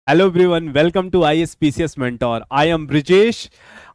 Hello everyone, welcome to ISPCS Mentor. I am Brijesh.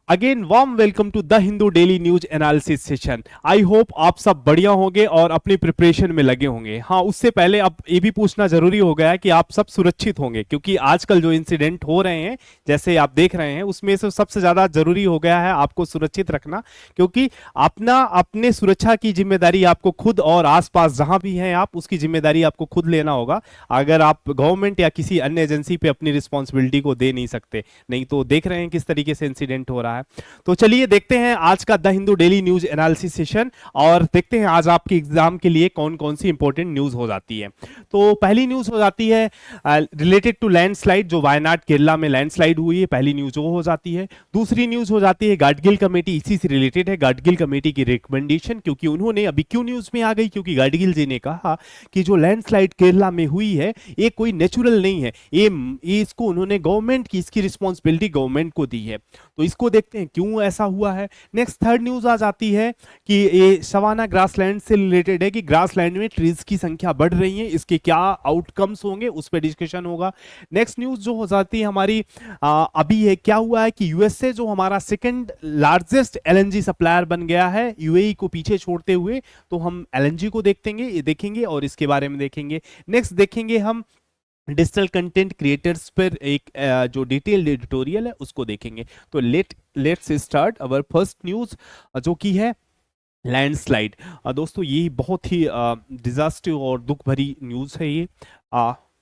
Again warm welcome to the Hindu daily news analysis session. I hope आप सब बढ़िया होंगे और अपनी preparation में लगे होंगे। हाँ, उससे पहले अब ये भी पूछना जरूरी हो गया है कि आप सब सुरक्षित होंगे, क्योंकि आजकल जो इंसिडेंट हो रहे हैं जैसे आप देख रहे हैं उसमें से सबसे ज्यादा जरूरी हो गया है आपको सुरक्षित रखना, क्योंकि अपने सुरक्षा की जिम्मेदारी आपको खुद और आसपास जहां भी हैं आप उसकी जिम्मेदारी आपको खुद लेना होगा। अगर आप गवर्नमेंट या किसी अन्य एजेंसी पे अपनी रिस्पॉन्सिबिलिटी को दे नहीं सकते, नहीं तो देख रहे हैं किस तरीके से इंसिडेंट हो रहा है। तो चलिए देखते हैं आज का the Hindu daily news analysis session और देखते हैं आज आपके एग्जाम के लिए कौन कौन सी इंपॉर्टेंट न्यूज हो जाती है। तो पहली न्यूज हो जाती है रिलेटेड टू लैंडस्लाइड, जो वायनाड केरला में लैंडस्लाइड हुई है, पहली न्यूज वो हो जाती है। दूसरी न्यूज हो जाती है गाडगिल कमेटी, इसी से रिलेटेड है गाडगिल कमेटी की रिकमेंडेशन, क्योंकि उन्होंने अभी क्यों न्यूज में आ गई, क्योंकि गाडगिल जी ने कहा कि जो लैंडस्लाइड केरला में हुई है ये कोई नेचुरल नहीं है, ये इसको उन्होंने गवर्नमेंट की इसकी रिस्पॉन्सिबिलिटी गवर्नमेंट को दी है। तो इसको देखते हैं क्यों ऐसा हुआ है। नेक्स्ट थर्ड न्यूज आ जाती है कि ये सवाना ग्रासलैंड से रिलेटेड है कि ग्रासलैंड में ट्रीज की संख्या बढ़ रही है, इसके क्या आउटकम्स होंगे उस पर डिस्कशन होगा। नेक्स्ट न्यूज जो हो जाती है हमारी अभी है, क्या हुआ है कि यूएसए जो हमारा सेकंड लार्जेस्ट एलएनजी सप्लायर बन गया है यूएई को पीछे छोड़ते हुए। तो हम एलएनजी को देखेंगे और इसके बारे में देखेंगे। नेक्स्ट देखेंगे हम डिजिटल कंटेंट क्रिएटर्स पर एक जो डिटेल्ड एडिटोरियल है उसको देखेंगे। तो let's start our first news, जो की है लैंडस्लाइड। दोस्तों ये बहुत ही डिजास्टर और दुख भरी न्यूज है ये।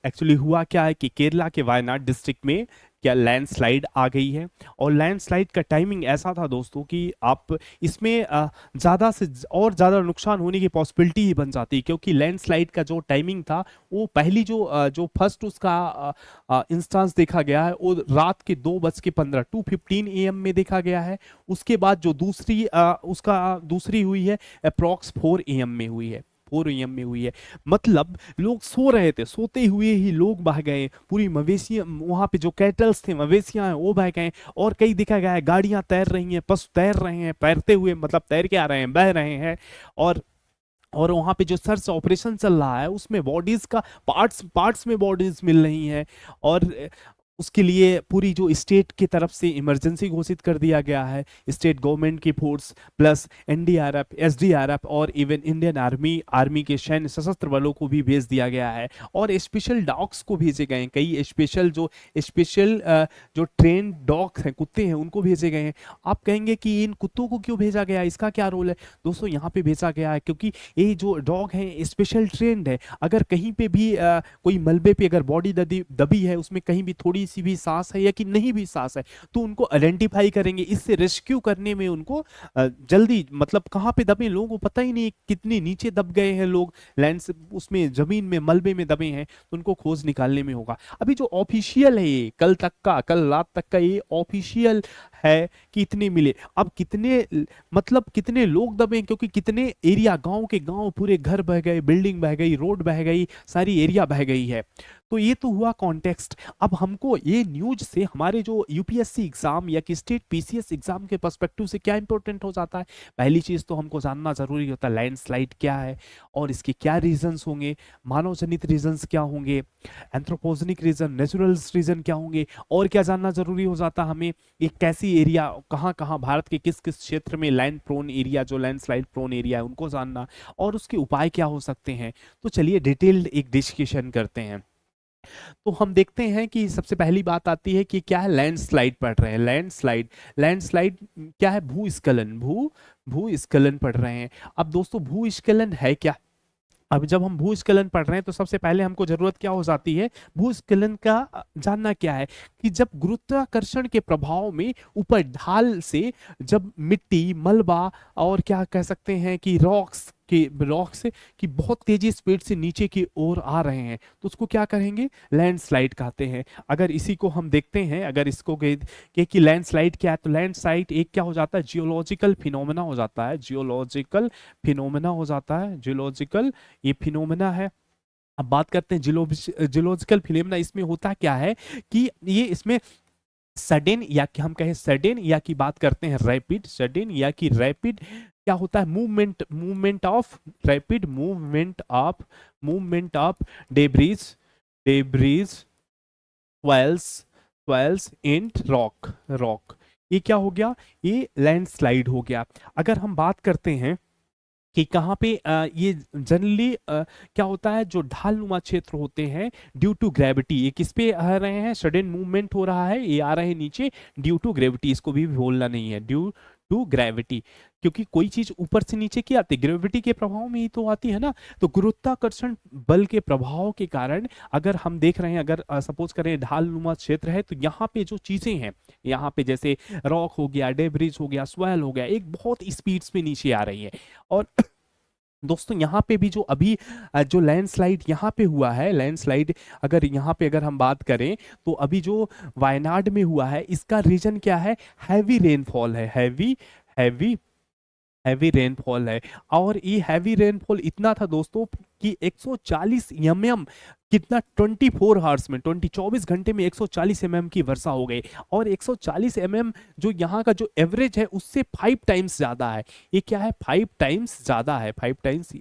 एक्चुअली हुआ क्या है कि केरला के वायनाड डिस्ट्रिक्ट में क्या लैंडस्लाइड आ गई है, और लैंडस्लाइड का टाइमिंग ऐसा था दोस्तों कि आप इसमें ज़्यादा से और ज़्यादा नुकसान होने की पॉसिबिलिटी ही बन जाती है, क्योंकि लैंडस्लाइड का जो टाइमिंग था वो पहली जो फर्स्ट उसका इंस्टांस देखा गया है वो रात के 2:15 AM में देखा गया है। उसके बाद जो दूसरी हुई है अप्रॉक्स 4 AM में हुई है, 4 AM में हुई है। मतलब लोग सो रहे थे, सोते हुए ही लोग बह गए, पूरी मवेशियां वहां पे जो कैटल्स थे मवेशियां हैं वो बह गए, और कई देखा गया है गाड़ियां तैर रही हैं, पशु तैर रहे हैं, तैरते हुए मतलब तैर के आ रहे हैं, बह रहे हैं। और वहां पे जो सर्च ऑपरेशन चल रहा है उसमें बॉडीज का पार्ट्स पार्ट्स में बॉडीज मिल रही हैं, और उसके लिए पूरी जो स्टेट की तरफ से इमरजेंसी घोषित कर दिया गया है। स्टेट गवर्नमेंट की फोर्स प्लस एनडीआरएफ, एसडीआरएफ और इवन इंडियन आर्मी के सैन्य सशस्त्र बलों को भी भेज दिया गया है, और स्पेशल डॉग्स को भेजे गए हैं, कई स्पेशल जो ट्रेन डॉग्स हैं, कुत्ते हैं, उनको भेजे गए हैं। आप कहेंगे कि इन कुत्तों को क्यों भेजा गया, इसका क्या रोल है? दोस्तों यहाँ पे भेजा गया है क्योंकि ये जो डॉग है स्पेशल ट्रेंड है, अगर कहीं पे भी कोई मलबे पे अगर बॉडी दबी है, उसमें कहीं भी थोड़ी सी भी सांस है या कि नहीं भी सांस है, तो उनको आइडेंटिफाई करेंगे, इससे रेस्क्यू करने में उनको जल्दी, मतलब कहाँ पे दबे लोगों को पता ही नहीं, कितने नीचे दब गए हैं लोग, लैंड से उसमें जमीन में मलबे में दबे हैं, तो उनको खोज निकालने में होगा। अभी जो ऑफिशियल है ये कल रात तक का ये ऑफिशियल है कि इतने मिले। अब कितने, मतलब कितने लोग दबे, क्योंकि कितने एरिया, गांव के गांव पूरे घर बह गए, बिल्डिंग बह गई, रोड बह गई, सारी एरिया बह गई है। तो ये तो हुआ कॉन्टेक्स्ट। अब हमको ये न्यूज से हमारे जो यूपीएससी एग्जाम या कि स्टेट पीसीएस एग्जाम के पर्सपेक्टिव से क्या इंपॉर्टेंट हो जाता है? पहली चीज तो हमको जानना जरूरी होता है लैंडस्लाइड क्या है और इसके क्या रीजंस होंगे, मानव जनित रीजंस क्या होंगे, एंथ्रोपोजेनिक रीजन, नेचुरल रीजन क्या होंगे, और क्या जानना जरूरी हो जाता हमें एक कैसी एरिया, कहाँ कहाँ भारत के किस किस क्षेत्र में लैंड प्रोन एरिया, जो लैंडस्लाइड प्रोन एरिया है उनको जानना, और उसके उपाय क्या हो सकते हैं। तो चलिए डिटेल्ड एक डिस्कशन करते हैं। तो हम देखते हैं कि सबसे पहली बात आती है कि क्या है, लैंडस्लाइड पढ़ रहे हैं। लैंडस्लाइड क्या है? भूस्खलन, भूस्खलन पढ़ रहे हैं। अब दोस्तों भूस्खलन है क्या? अब जब हम भूस्खलन पढ़ रहे हैं तो सबसे पहले हमको जरूरत क्या हो जाती है, भूस्खलन का जानना क्या है कि जब गुरुत्वाकर्षण के प्रभाव में ऊपर ढाल से जब मिट्टी, मलबा और क्या कह सकते हैं कि रॉक्स की बहुत तेजी स्पीड से नीचे की ओर आ रहे हैं, तो उसको क्या करेंगे, लैंडस्लाइड कहते हैं। अगर इसी को हम देखते हैं, अगर इसको कि लैंडस्लाइड क्या है, तो लैंडस्लाइड एक क्या हो जाता है, जियोलॉजिकल फिनोमेना हो जाता है, जियोलॉजिकल फिनोमेना हो जाता है, जियोलॉजिकल ये फिनोमेना है। अब बात करते हैं जियोलॉजिकल फिनोमेना, इसमें होता क्या है कि ये इसमें सडन या कि हम कहें सडन या की बात करते हैं रैपिड, सडन या कि रैपिड क्या होता है, movement of rapid movement of debris debris swells swells in rock, ये क्या हो गया, ये लैंडस्लाइड हो गया। अगर हम बात करते हैं कि कहाँ पे ये जनरली क्या होता है, जो ढालनुमा क्षेत्र होते हैं ड्यू टू ग्रेविटी, ये किस पे आ रहे हैं, सडन मूवमेंट हो रहा है, ये आ रहे हैं नीचे ड्यू टू ग्रेविटी, इसको भी भूलना नहीं है, ड्यू टू ग्रेविटी। क्योंकि कोई चीज ऊपर से नीचे की आती है, ग्रेविटी के प्रभाव में ही तो आती है ना। तो गुरुत्वाकर्षण बल के प्रभाव के कारण अगर हम देख रहे हैं, अगर सपोज करें ढालनुमा क्षेत्र है, तो यहाँ पे जो चीजें हैं, यहाँ पे जैसे रॉक हो गया, डेब्रिज हो गया, स्वेल हो गया, एक बहुत स्पीड्स में नीचे आ रही है। और दोस्तों यहाँ पे भी जो अभी जो लैंडस्लाइड यहाँ पे हुआ है, लैंडस्लाइड अगर यहाँ पे अगर हम बात करें, तो अभी जो वायनाड में हुआ है, इसका रीजन क्या है, हैवी रेनफॉल है, हैवी हैवी हैवी रेनफॉल है। और ये हैवी रेनफॉल इतना था दोस्तों कि 140 mm, कितना 24 आवर्स में, 24 घंटे में 140 mm की वर्षा हो गई। और 140 mm जो यहाँ का जो एवरेज है उससे 5 टाइम्स ज्यादा है। ये क्या है, 5 टाइम्स ज्यादा है, 5 टाइम्स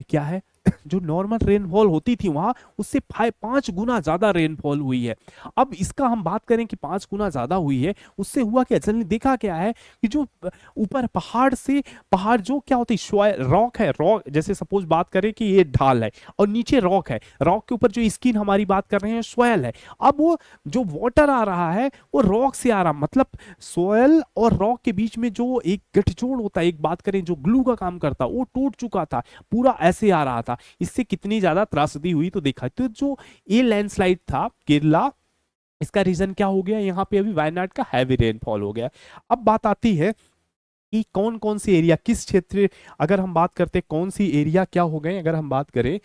क्या है, जो नॉर्मल रेनफॉल होती थी वहां उससे 5 गुना ज्यादा रेनफॉल हुई है। अब इसका हम बात करें कि 5 गुना ज्यादा हुई है, उससे हुआ क्या, जनरली देखा क्या है कि जो ऊपर पहाड़ से, पहाड़ जो क्या होती है, रॉक है, रॉक जैसे सपोज बात करें कि ये ढाल है और नीचे रॉक है, रॉक के ऊपर जो स्किन हमारी बात कर रहे हैं सोयल है। अब वो जो वाटर आ रहा है वो रॉक से आ रहा, मतलब सोयल और रॉक के बीच में जो एक गठजोड़ होता है, एक बात करें जो ग्लू का काम करता, वो टूट चुका था, पूरा ऐसे आ रहा था। इससे कितनी ज्यादा त्रासदी हुई तो देखा। तो जो ये लैंडस्लाइड था केरला, इसका रीजन क्या हो गया, यहाँ पे अभी वायनाड का हैवी रेनफॉल हो गया। अब बात आती है कि कौन कौन सी एरिया, किस क्षेत्र, अगर हम बात करते हैं कौन सी एरिया क्या हो गए, अगर हम बात करें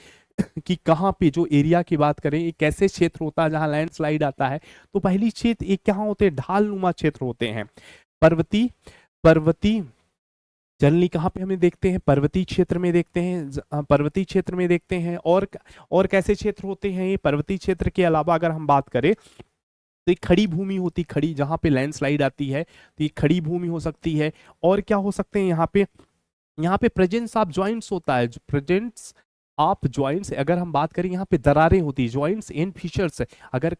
कि कहाँ पे जो एरिया की बात करें, एक कैसे क्षेत्र होता है जहां लैंडस्लाइड आता है, तो पहली क्षेत्र एक क्या होते हैं, ढालनुमा क्षेत्र होते हैं, पर्वती पर्वती जनरली कहाँ पे हमें देखते हैं, पर्वतीय क्षेत्र में देखते हैं, पर्वतीय क्षेत्र में देखते हैं। और कैसे क्षेत्र होते हैं ये पर्वतीय क्षेत्र के अलावा, अगर हम बात करें तो एक खड़ी भूमि होती, खड़ी जहाँ पे लैंडस्लाइड आती है, तो ये खड़ी भूमि हो सकती है। और क्या हो सकते हैं यहाँ पे प्रेजेंस ऑफ जॉइंट्स होता है, प्रेजेंस ऑफ जॉइंट्स, अगर हम बात करें यहाँ पे दरारें होती है, जॉइंट्स एंड फिशर्स है। अगर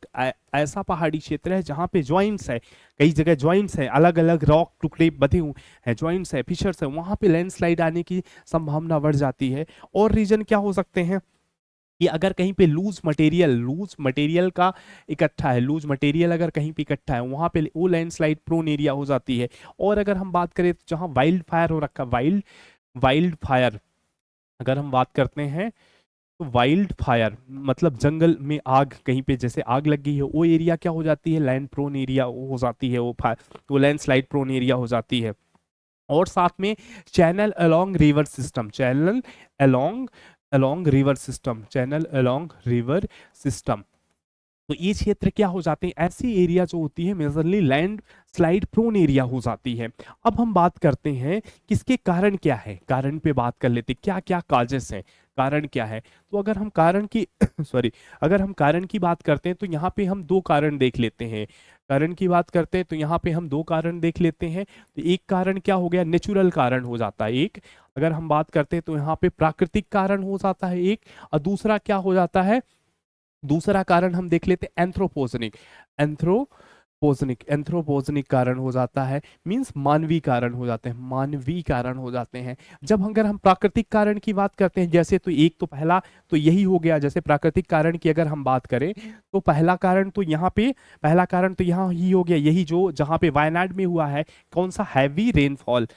ऐसा पहाड़ी क्षेत्र है जहाँ पे जॉइंट्स है, कई जगह जॉइंट्स है, अलग अलग रॉक टुकड़े बधे हुए हैं, जॉइंट्स है, फिशर्स है, वहां पे लैंडस्लाइड आने की संभावना बढ़ जाती है। और रीजन क्या हो सकते हैं कि अगर कहीं पे लूज मटेरियल का इकट्ठा है, लूज मटेरियल अगर कहीं पे इकट्ठा है, वहां पे वो लैंडस्लाइड प्रोन एरिया हो जाती है। और अगर हम बात करें तो जहां वाइल्ड फायर हो रखा, वाइल्ड फायर अगर हम बात करते हैं, तो वाइल्ड फायर मतलब जंगल में आग, कहीं पे जैसे आग लग गई है, वो एरिया क्या हो जाती है, लैंड प्रोन एरिया हो जाती है, वो लैंडस्लाइड प्रोन एरिया हो जाती है। और साथ में channel along river system, channel along river system, तो ये क्षेत्र क्या हो जाते हैं, ऐसी एरिया जो होती है majorly landslide prone area हो जाती है। अब हम बात करते हैं किसके कारण क्या है, कारण पे बात कर लेते हैं, क्या क्या काजेस हैं, कारण क्या है। तो अगर हम कारण की सॉरी, अगर हम कारण की बात करते हैं तो यहाँ पे हम 2 कारण देख लेते हैं, कारण की बात करते हैं तो यहाँ पे हम 2 कारण देख लेते हैं। तो एक कारण क्या हो गया, नेचुरल कारण हो जाता है एक, अगर हम बात करते हैं तो यहाँ पे प्राकृतिक कारण हो जाता है एक, और दूसरा क्या हो जाता है, दूसरा कारण हम देख लेते हैं एंथ्रोपोजेनिक कारण हो जाता है, मींस मानवीय कारण हो जाते हैं, मानवीय कारण हो जाते हैं। जब अगर हम प्राकृतिक कारण की बात करते हैं, जैसे तो एक तो पहला तो यही हो गया, जैसे प्राकृतिक कारण की अगर हम बात करें तो पहला कारण तो यहाँ पे, पहला कारण तो यहाँ ही हो गया, यही जो जहाँ पे वायनाड में हुआ है, कौन सा, हैवी रेनफॉल।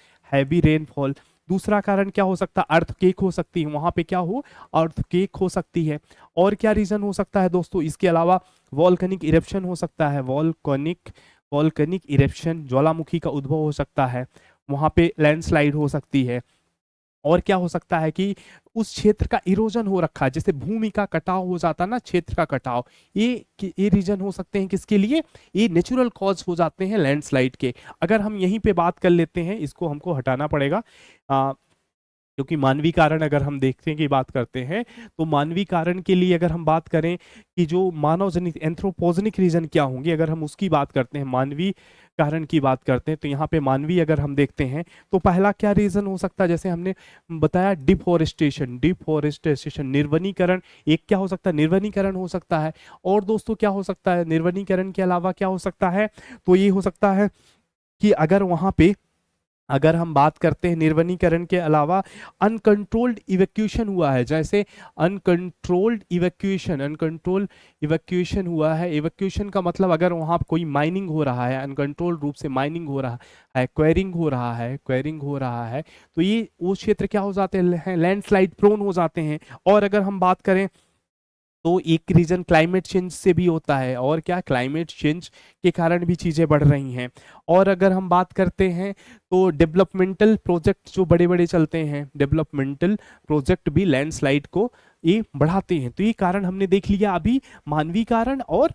दूसरा कारण क्या हो सकता है, अर्थक्वेक हो सकती है, वहां पे क्या हो, अर्थक्वेक हो सकती है। और क्या रीजन हो सकता है दोस्तों, इसके अलावा वॉल्केनिक इरेप्शन हो सकता है, वॉल्केनिक इरेप्शन, ज्वालामुखी का उद्भव हो सकता है, वहां पे लैंडस्लाइड हो सकती है। और क्या हो सकता है कि उस क्षेत्र का इरोजन हो रखा है, जैसे भूमि का कटाव हो जाता है ना, क्षेत्र का कटाव, ये रीजन हो सकते हैं किसके लिए, ये नेचुरल कॉज हो जाते हैं लैंडस्लाइड के। अगर हम यहीं पे बात कर लेते हैं, इसको हमको हटाना पड़ेगा, क्योंकि मानवीय कारण अगर हम देखने की बात करते हैं तो मानवीय कारण के लिए अगर हम बात करें कि जो मानव जनित एंथ्रोपोजेनिक रीजन क्या होंगे, अगर हम उसकी बात करते हैं, मानवीय कारण की बात करते हैं, तो यहाँ पे मानवीय अगर हम देखते हैं तो पहला क्या रीजन हो सकता है, जैसे हमने बताया डिफोरेस्टेशन, डिफोरेस्टेशन निर्वनीकरण, एक क्या हो सकता है, निर्वनीकरण हो सकता है। और दोस्तों क्या हो सकता है निर्वनीकरण के अलावा, क्या हो सकता है, तो ये हो सकता है कि अगर वहां पे अगर हम बात करते हैं निर्वनीकरण के अलावा अनकंट्रोल्ड इवैक्यूएशन हुआ है, जैसे अनकंट्रोल्ड इवैक्यूएशन हुआ है। इवैक्यूएशन का मतलब अगर वहां कोई माइनिंग हो रहा है, अनकंट्रोल्ड रूप से माइनिंग हो रहा है, क्वेरिंग हो रहा है, तो ये वो क्षेत्र क्या हो जाते हैं, लैंडस्लाइड प्रोन हो जाते हैं। और अगर हम बात करें तो एक रीजन क्लाइमेट चेंज से भी होता है, और क्या क्लाइमेट चेंज के कारण भी चीज़ें बढ़ रही हैं। और अगर हम बात करते हैं तो डेवलपमेंटल प्रोजेक्ट जो बड़े बड़े चलते हैं, डेवलपमेंटल प्रोजेक्ट भी लैंडस्लाइड को ये बढ़ाते हैं। तो ये कारण हमने देख लिया अभी, मानवीय कारण और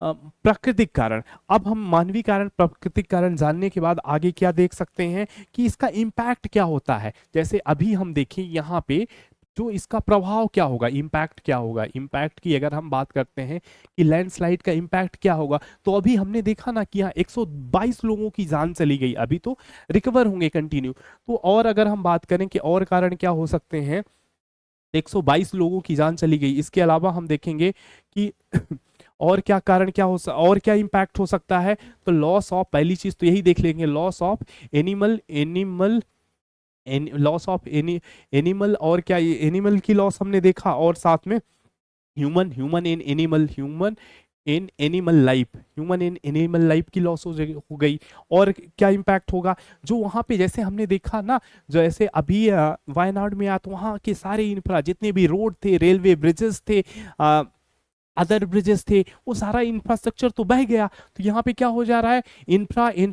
प्राकृतिक कारण। अब हम मानवीय कारण प्राकृतिक कारण जानने के बाद आगे क्या देख सकते हैं कि इसका इम्पैक्ट क्या होता है। जैसे अभी हम देखें यहाँ पे जो इसका प्रभाव क्या होगा, इम्पैक्ट क्या होगा, इम्पैक्ट की अगर हम बात करते हैं कि लैंडस्लाइड का इम्पैक्ट क्या होगा, तो अभी हमने देखा ना कि यहाँ 122 लोगों की जान चली गई, अभी तो रिकवर होंगे कंटिन्यू। तो और अगर हम बात करें कि और कारण क्या हो सकते हैं, 122 लोगों की जान चली गई, इसके अलावा हम देखेंगे कि और क्या कारण क्या और क्या इम्पैक्ट हो सकता है, तो लॉस ऑफ, पहली चीज तो यही देख लेंगे, loss of animal loss of animal, और क्या ये एनिमल की लॉस हमने देखा, और साथ में ह्यूमन इन एनिमल लाइफ की लॉस हो गई। और क्या इम्पैक्ट होगा, जो वहां पे जैसे हमने देखा ना, जैसे अभी वायनाड में आया तो वहां के सारे इंफ्रा जितने भी रोड थे, रेलवे ब्रिजेस थे, अदर ब्रिजेस थे, वो सारा इंफ्रास्ट्रक्चर तो बह गया। तो यहाँ पे क्या हो जा रहा है, इंफ्रा इन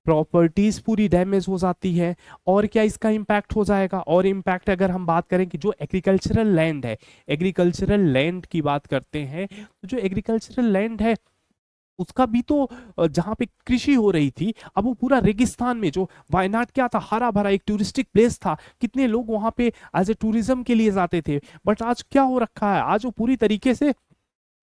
प्रॉपर्टीज पूरी डैमेज हो जाती है। और क्या इसका इम्पैक्ट हो जाएगा, और इम्पैक्ट अगर हम बात करें कि जो एग्रीकल्चरल लैंड है, एग्रीकल्चरल लैंड की बात करते हैं, तो जो एग्रीकल्चरल लैंड है उसका भी तो जहाँ पे कृषि हो रही थी, अब वो पूरा रेगिस्तान में, जो वायनाड क्या था, हरा भरा एक टूरिस्टिक प्लेस था, कितने लोग वहां पे एज ए टूरिज्म के लिए जाते थे, बट आज क्या हो रखा है, आज वो पूरी तरीके से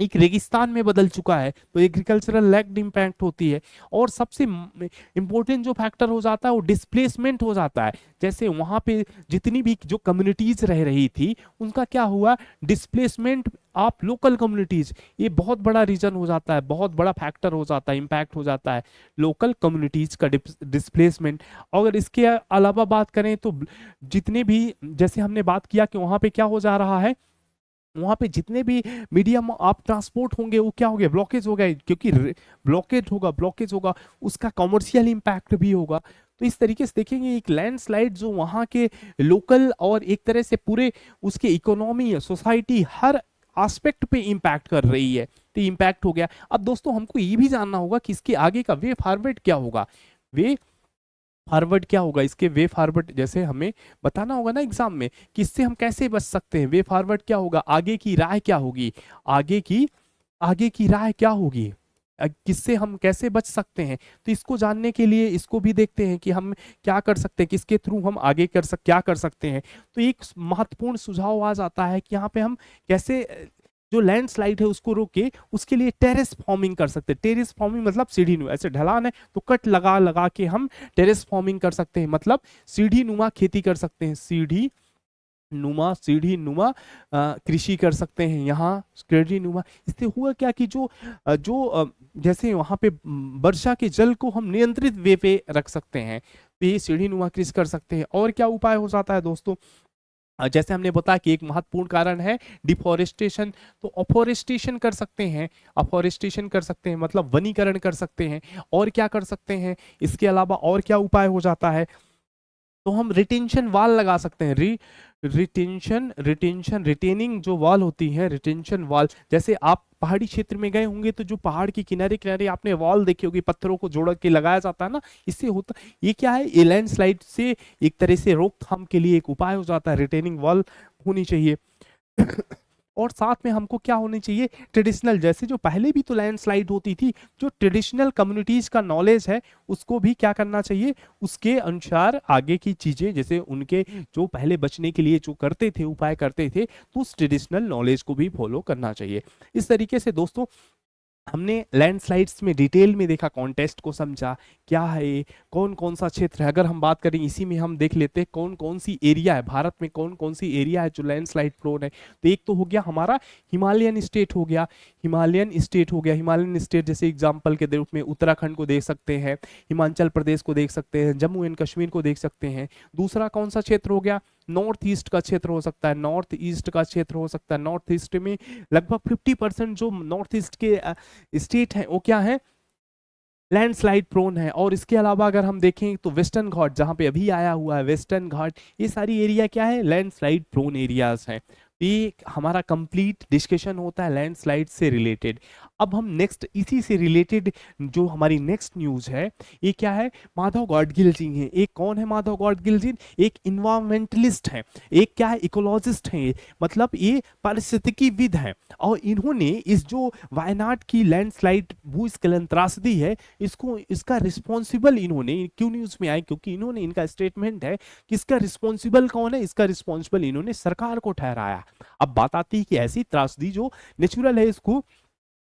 एक रेगिस्तान में बदल चुका है। तो एग्रीकल्चरल लैंड इम्पैक्ट होती है। और सबसे इंपॉर्टेंट जो फैक्टर हो जाता है वो डिस्प्लेसमेंट हो जाता है। जैसे वहां पे जितनी भी जो कम्युनिटीज रह रही थी उनका क्या हुआ, डिस्प्लेसमेंट ऑफ लोकल कम्युनिटीज, ये बहुत बड़ा रीजन हो जाता है, बहुत बड़ा फैक्टर हो जाता है, इम्पैक्ट हो जाता है लोकल कम्युनिटीज का डिस्प्लेसमेंट। अगर इसके अलावा बात करें तो जितने भी, जैसे हमने बात किया कि वहां पे क्या हो जा रहा है, वहां पे जितने भी मीडियम आप ट्रांसपोर्ट होंगे वो क्या हो गए, ब्लॉकेज हो गए, क्योंकि ब्लॉकेज होगा उसका कमर्शियल इम्पैक्ट भी होगा। तो इस तरीके से देखेंगे एक लैंडस्लाइड जो वहां के लोकल और एक तरह से पूरे उसके इकोनॉमी, सोसाइटी, हर एस्पेक्ट पे इम्पैक्ट कर रही है, तो इम्पैक्ट हो गया। अब दोस्तों हमको ये भी जानना होगा कि इसके आगे का वे फॉरवर्ड क्या होगा, वे फॉरवर्ड क्या होगा, इसके वे फॉरवर्ड जैसे हमें बताना होगा ना एग्जाम में कि इससे हम कैसे बच सकते हैं, वे फॉरवर्ड क्या होगा, आगे की राय क्या होगी, आगे की राय क्या होगी, किससे हम कैसे बच सकते हैं। तो इसको जानने के लिए इसको भी देखते हैं कि हम क्या कर सकते हैं, किसके थ्रू हम आगे क्या कर सकते हैं। तो एक महत्वपूर्ण सुझाव आ जाता है कि यहाँ पे हम कैसे जो लैंडस्लाइड है उसको रोक के उसके लिए टेरेस फॉर्मिंग कर सकते हैं। टेरेस फॉर्मिंग मतलब सीढ़ी नुमा, ऐसे ढलान है तो कट लगा लगा के हम टेरेस फॉर्मिंग कर सकते हैं, मतलब सीढ़ी नुमा खेती कर सकते हैं, सीढ़ी नुमा कृषि कर सकते हैं यहाँ, सीढ़ी नुमा। इससे हुआ क्या कि जैसे वहां पे वर्षा के जल को हम नियंत्रित वे पे रख सकते हैं, तो ये सीढ़ी नुमा कृषि कर सकते हैं। और क्या उपाय हो जाता है दोस्तों, जैसे हमने बताया कि एक महत्वपूर्ण कारण है डिफोरेस्टेशन, तो अफोरेस्टेशन कर सकते हैं, मतलब वनीकरण कर सकते हैं। और क्या कर सकते हैं इसके अलावा, और क्या उपाय हो जाता है, तो हम रिटेंशन वाल लगा सकते हैं, रिटेनिंग जो वाल होती है, रिटेंशन वाल। जैसे आप पहाड़ी क्षेत्र में गए होंगे तो जो पहाड़ के किनारे किनारे आपने वॉल देखी होगी, पत्थरों को जोड़ के लगाया जाता है ना, इससे होता ये क्या है, ये लैंडस्लाइड से एक तरह से रोकथाम के लिए एक उपाय हो जाता है, रिटेनिंग वॉल होनी चाहिए। और साथ में हमको क्या होनी चाहिए, ट्रेडिशनल, जैसे जो पहले भी तो लैंडस्लाइड होती थी, जो ट्रेडिशनल कम्युनिटीज का नॉलेज है उसको भी क्या करना चाहिए, उसके अनुसार आगे की चीजें, जैसे उनके जो पहले बचने के लिए जो करते थे, उपाय करते थे, तो उस ट्रेडिशनल नॉलेज को भी फॉलो करना चाहिए। इस तरीके से दोस्तों हमने लैंडस्लाइड्स में डिटेल में देखा, कॉन्टेस्ट को समझा, क्या है ये, कौन कौन सा क्षेत्र है। अगर हम बात करें इसी में हम देख लेते हैं कौन कौन सी एरिया है भारत में, कौन कौन सी एरिया है जो लैंडस्लाइड प्रोन है। तो एक तो हो गया हमारा हिमालयन स्टेट हो गया, हिमालयन स्टेट हो गया, हिमालयन स्टेट जैसे एग्जाम्पल के रूप में उत्तराखंड को देख सकते हैं, हिमाचल प्रदेश को देख सकते हैं, जम्मू एंड कश्मीर को देख सकते हैं। दूसरा कौन सा क्षेत्र हो गया, नॉर्थ ईस्ट का क्षेत्र हो सकता है, नॉर्थ ईस्ट का क्षेत्र हो सकता है। नॉर्थ ईस्ट में लगभग 50% जो नॉर्थ ईस्ट के स्टेट हैं वो क्या है, लैंडस्लाइड प्रोन है। और इसके अलावा अगर हम देखें तो वेस्टर्न घाट, जहां पे अभी आया हुआ है वेस्टर्न घाट, ये सारी एरिया क्या है, लैंडस्लाइड प्रोन एरियाज हैं। ये हमारा कंप्लीट डिस्कशन होता है लैंडस्लाइड से रिलेटेड। अब हम नेक्स्ट इसी से रिलेटेड जो हमारी नेक्स्ट न्यूज है, ये क्या है, माधव गाडगिल जी हैं। एक कौन है माधव गाडगिल जी, एक इन्वायरमेंटलिस्ट हैं, एक क्या है, इकोलॉजिस्ट हैं, मतलब ये पारिस्थितिकीविद हैं। और इन्होंने इस जो वायनाड की लैंडस्लाइड भूस्खलन त्रासदी है, इसको इसका रिस्पॉन्सिबल इन्होंने क्यों न्यूज में आए, क्योंकि इन्होंने, इनका स्टेटमेंट है कि इसका रिस्पॉन्सिबल कौन है, इसका रिस्पॉन्सिबल इन्होंने सरकार को ठहराया। अब बात आती है कि ऐसी त्रासदी जो नेचुरल है, इसको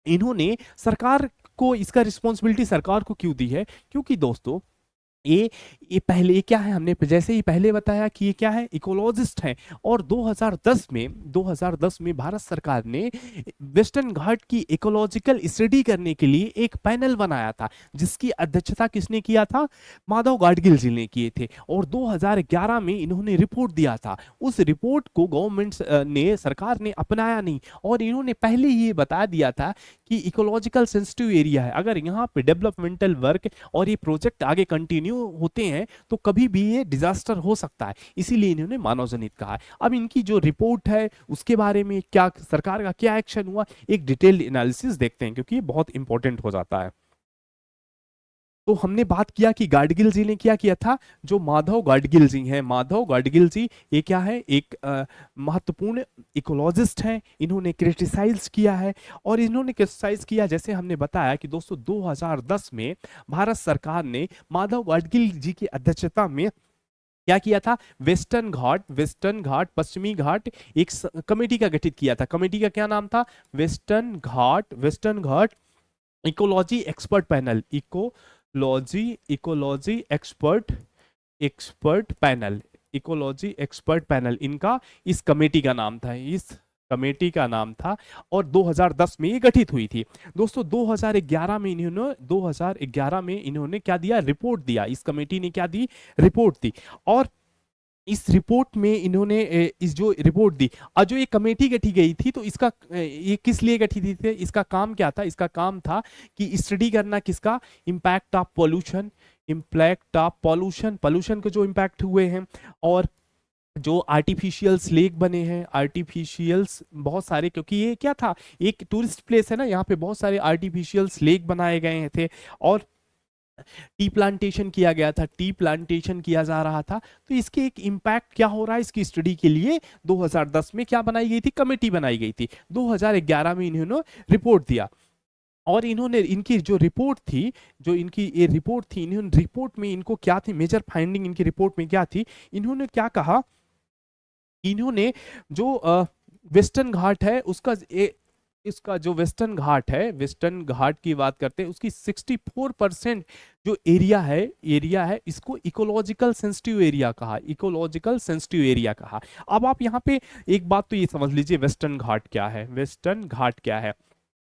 इन्होंने सरकार को, इसका रिस्पॉन्सिबिलिटी सरकार को क्यों दी है, क्योंकि दोस्तों ये पहले ये क्या है, हमने जैसे ही पहले बताया कि ये क्या है, इकोलॉजिस्ट हैं। और 2010 में भारत सरकार ने वेस्टर्न घाट की इकोलॉजिकल स्टडी करने के लिए एक पैनल बनाया था, जिसकी अध्यक्षता किसने किया था, माधव गाडगिल जी ने किए थे। और 2011 में इन्होंने रिपोर्ट दिया था। उस रिपोर्ट को गवर्नमेंट ने, सरकार ने अपनाया नहीं, और इन्होंने पहले ही बता दिया था कि इकोलॉजिकल सेंसिटिव एरिया है, अगर यहाँ पे डेवलपमेंटल वर्क और ये प्रोजेक्ट आगे कंटिन्यू होते हैं तो कभी भी ये डिजास्टर हो सकता है, इसीलिए इन्होंने मानव जनित कहा है। अब इनकी जो रिपोर्ट है उसके बारे में क्या सरकार का क्या एक्शन हुआ, एक डिटेल्ड एनालिसिस देखते हैं, क्योंकि ये बहुत इंपॉर्टेंट हो जाता है। तो हमने बात किया कि गाडगिल जी ने क्या किया था, जो माधव गाडगिल जी हैं, माधव गाडगिल जी ये क्या है, एक महत्वपूर्ण इकोलॉजिस्ट हैं। इन्होंने क्रिटिसाइज किया है, और इन्होंने क्रिटिसाइज किया, जैसे हमने बताया कि दोस्तों 2010 में भारत सरकार ने माधव गाडगिल जी की अध्यक्षता में क्या किया था, वेस्टर्न घाट पश्चिमी घाट एक कमेटी का गठित किया था। कमेटी का क्या नाम था, Western Ghat ecology expert panel, ecology expert panel इनका, इस कमेटी का नाम था, और 2010 में ये गठित हुई थी। दोस्तों 2011 में इन्होंने क्या दिया, रिपोर्ट दिया। इस कमेटी ने क्या दी, रिपोर्ट दी। और इस रिपोर्ट में इन्होंने इस जो रिपोर्ट दी, और जो ये कमेटी गठी गई थी, तो इसका ये किस लिए गठी थी, इसका काम क्या था, इसका काम था कि स्टडी करना किसका, इम्पैक्ट ऑफ पॉल्यूशन के जो इम्पैक्ट हुए हैं, और जो आर्टिफिशियल्स लेक बने हैं, आर्टिफिशियल्स बहुत सारे, क्योंकि ये क्या था, एक टूरिस्ट प्लेस है ना, यहाँ पे बहुत सारे आर्टिफिशियल्स लेक बनाए गए थे, और टी प्लांटेशन किया गया था, टी प्लांटेशन किया जा रहा था। तो इसके एक इम्पैक्ट क्या हो रहा है, इसकी स्टडी के लिए 2010 में क्या बनाई गई थी, कमेटी बनाई गई थी। 2011 में इन्होंने रिपोर्ट दिया, और इन्होंने इनकी जो रिपोर्ट थी, इन्होंने रिपोर्ट में इनको क्या थी, मेजर फाइंडिंग इनकी रिपोर्ट में क्या थी, इन्होंने क्या कहा, इन्होंने जो वेस्टर्न घाट है उसका इसका जो वेस्टर्न घाट की बात करते हैं, उसकी 64% जो एरिया है इसको इकोलॉजिकल सेंसिटिव एरिया कहा। अब आप यहाँ पे एक बात तो ये समझ लीजिए, वेस्टर्न घाट क्या है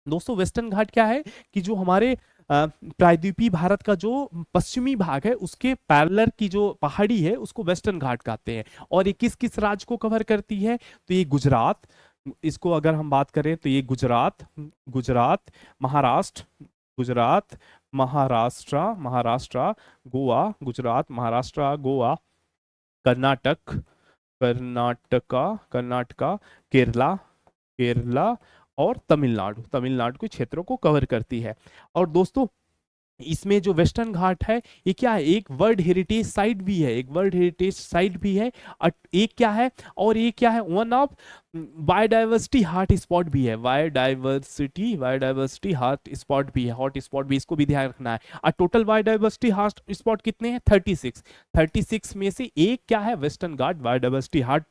दोस्तों। वेस्टर्न घाट क्या है कि जो हमारे प्रायद्वीपीय भारत का जो पश्चिमी भाग है, उसके पैरेलल की जो पहाड़ी है उसको वेस्टर्न घाट कहते हैं। और ये किस किस राज्य को कवर करती है, तो ये गुजरात, इसको अगर हम बात करें तो ये गुजरात, महाराष्ट्र, गोवा, कर्नाटका, केरला और तमिलनाडु के क्षेत्रों को कवर करती है। और दोस्तों इसमें जो वेस्टर्न घाट है ये क्या है, एक वर्ल्ड हेरिटेज साइट भी है, एक वर्ल्ड हेरिटेज साइट भी है। एक क्या है, और ये क्या है, one of biodiversity hot spot भी है, बायोडाइवर्सिटी हॉट स्पॉट भी है, हॉट स्पॉट भी, इसको भी ध्यान रखना है। और टोटल बायोडाइवर्सिटी हॉट स्पॉट कितने हैं, 36 में से एक क्या है, वेस्टर्न घाट बायोडाइवर्सिटी हॉट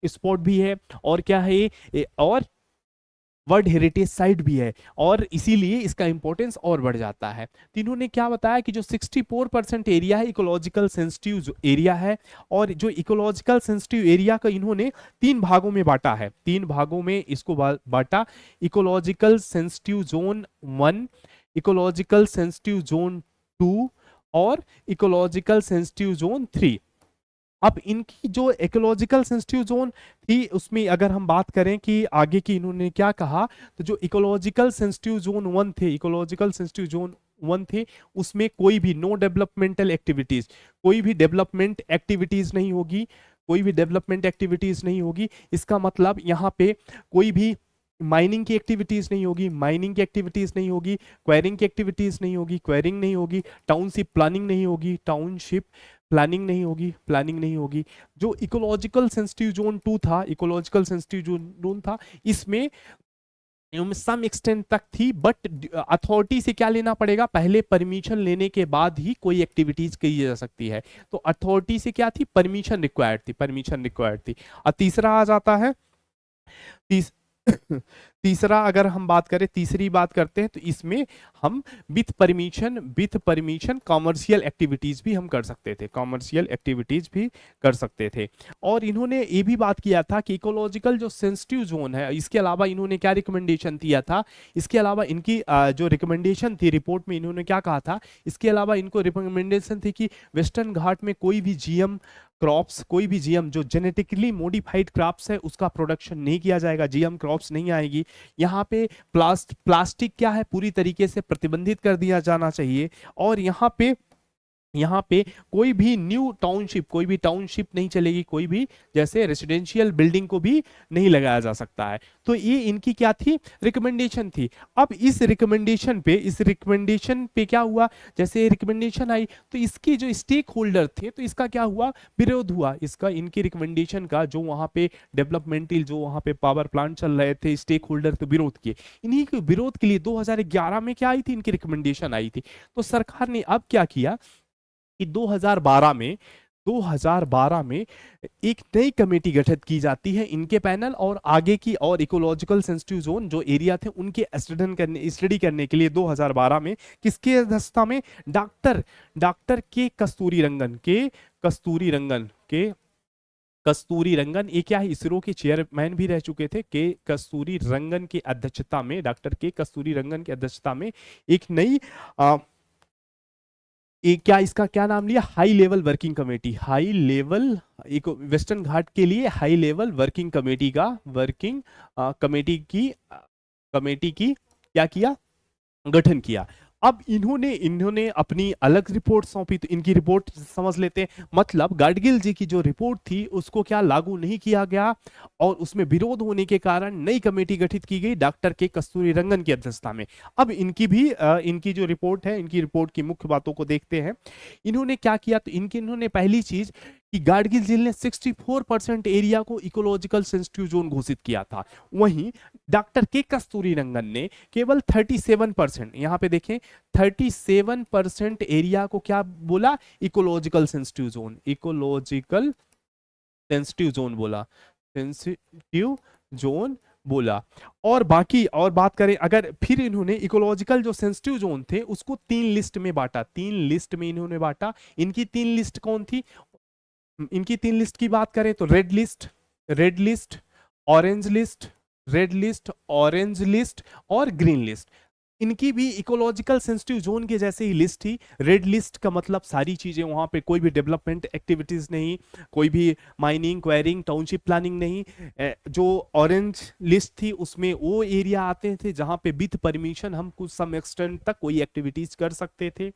स्पॉट भी है, और क्या है और वर्ल्ड हेरिटेज साइट भी है, और इसीलिए इसका इंपॉर्टेंस और बढ़ जाता है। तो इन्होंने क्या बताया कि जो 64% एरिया है इकोलॉजिकल सेंसिटिव एरिया है, और जो इकोलॉजिकल सेंसिटिव एरिया का इन्होंने 3 भागों में बांटा है, 3 भागों में इसको बांटा, ecological sensitive zone 1, ecological sensitive zone 2 और इकोलॉजिकल सेंसिटिव जोन 3। अब इनकी जो इकोलॉजिकल सेंसिटिव जोन थी उसमें अगर हम बात करें कि आगे की इन्होंने क्या कहा, तो जो इकोलॉजिकल सेंसिटिव जोन 1 थे, इकोलॉजिकल सेंसिटिव जोन 1 थे, उसमें कोई भी नो डेवलपमेंटल एक्टिविटीज, कोई भी डेवलपमेंट एक्टिविटीज नहीं होगी, कोई भी डेवलपमेंट एक्टिविटीज नहीं होगी। इसका मतलब यहाँ पे कोई भी माइनिंग की एक्टिविटीज नहीं होगी, माइनिंग की एक्टिविटीज नहीं होगी, क्वेरिंग की एक्टिविटीज नहीं होगी, क्वेरिंग नहीं होगी, टाउनशिप प्लानिंग नहीं होगी, टाउनशिप प्लानिंग नहीं होगी, प्लानिंग नहीं होगी। जो इकोलॉजिकल सेंसिटिव जोन 2 था, इकोलॉजिकल सेंसिटिव जोन था, इसमें सम एक्सटेंट तक थी, बट अथॉरिटी से क्या लेना पड़ेगा, पहले परमिशन लेने के बाद ही कोई एक्टिविटीज की जा सकती है। तो अथॉरिटी से क्या थी, परमिशन रिक्वायर्ड थी, परमिशन रिक्वायर्ड थी। और तीसरा आ जाता है, तीस तीसरा अगर हम बात करें, तीसरी बात करते हैं, तो इसमें हम विथ परमिशन कॉमर्शियल एक्टिविटीज भी हम कर सकते थे, कॉमर्शियल एक्टिविटीज भी कर सकते थे। और इन्होंने ये भी बात किया था कि इकोलॉजिकल जो सेंसिटिव जोन है, इसके अलावा इन्होंने क्या रिकमेंडेशन दिया था, इसके अलावा इनकी जो रिकमेंडेशन थी रिपोर्ट में, इन्होंने क्या कहा था, इसके अलावा इनको रिकमेंडेशन थी कि वेस्टर्न घाट में कोई भी जीएम क्रॉप्स, कोई भी जीएम जो जेनेटिकली मॉडिफाइड क्रॉप्स है उसका प्रोडक्शन नहीं किया जाएगा, जीएम क्रॉप्स नहीं आएगी। यहाँ पे प्लास्टिक क्या है, पूरी तरीके से प्रतिबंधित कर दिया जाना चाहिए। और यहाँ पे कोई भी न्यू टाउनशिप, कोई भी टाउनशिप नहीं चलेगी, कोई भी जैसे रेसिडेंशियल बिल्डिंग को भी नहीं लगाया जा सकता है। तो ये इनकी क्या थी, रिकमेंडेशन थी। अब इस रिकमेंडेशन पे क्या हुआ, जैसे रिकमेंडेशन आई तो इसकी जो स्टेक होल्डर थे, तो इसका क्या हुआ, विरोध हुआ, इसका इनकी रिकमेंडेशन का, जो वहां पे डेवलपमेंटल जो वहां पे पावर प्लांट चल रहे थे, स्टेक होल्डर तो विरोध किए। इन्हीं के विरोध के लिए 2011 में क्या आई थी, इनकी रिकमेंडेशन आई थी। तो सरकार ने अब क्या किया कि 2012 में एक नई कमेटी गठित की जाती है इनके पैनल और आगे की और इकोलॉजिकल सेंसिटिव जोन जो एरिया थे उनके स्टडी करने के लिए 2012 में किसके अध्यक्षता में, डॉक्टर के कस्तूरी रंगन, ये क्या है, इसरो के चेयरमैन भी रह चुके थे, के कस्तूरी रंगन की अध्यक्षता में, डॉक्टर के कस्तूरी रंगन की अध्यक्षता में एक नई क्या इसका क्या नाम लिया, high level working committee, high level एक वेस्टर्न घाट के लिए हाई लेवल वर्किंग कमेटी का कमेटी की क्या किया, गठन किया। अब इन्होंने अपनी अलग रिपोर्ट सौंपी, तो इनकी रिपोर्ट समझ लेते हैं। मतलब गाडगिल जी की जो रिपोर्ट थी उसको क्या लागू नहीं किया गया, और उसमें विरोध होने के कारण नई कमेटी गठित की गई डॉक्टर के कस्तूरी रंगन की अध्यक्षता में। अब इनकी जो रिपोर्ट है, इनकी रिपोर्ट की मुख्य बातों को देखते हैं। इन्होंने क्या किया, तो इन्होंने पहली चीज कि गाडगिल जी ने 64% एरिया को इकोलॉजिकल सेंसिटिव जोन घोषित किया था, वहीं डॉक्टर के कस्तूरी रंगन ने केवल 37%, यहां पे देखें 37% एरिया को क्या बोला, इकोलॉजिकल सेंसिटिव जोन बोला, सेंसिटिव जोन बोला। और बाकी और बात करें अगर, फिर इन्होंने इकोलॉजिकल जो सेंसिटिव जोन थे उसको 3 लिस्ट में बांटा, 3 लिस्ट में इन्होंने बांटा। इनकी 3 लिस्ट कौन थी, इनकी 3 लिस्ट की बात करें तो रेड लिस्ट, ऑरेंज लिस्ट और ग्रीन लिस्ट। इनकी भी इकोलॉजिकल सेंसिटिव जोन के जैसे ही लिस्ट थी। रेड लिस्ट का मतलब सारी चीजें, वहां पे कोई भी डेवलपमेंट एक्टिविटीज नहीं, कोई भी माइनिंग, क्वेरिंग, टाउनशिप प्लानिंग नहीं। जो ऑरेंज लिस्ट थी उसमें वो एरिया आते थे जहां पे विथ परमिशन हम कुछ सम एक्सटेंट तक कोई एक्टिविटीज कर सकते थे।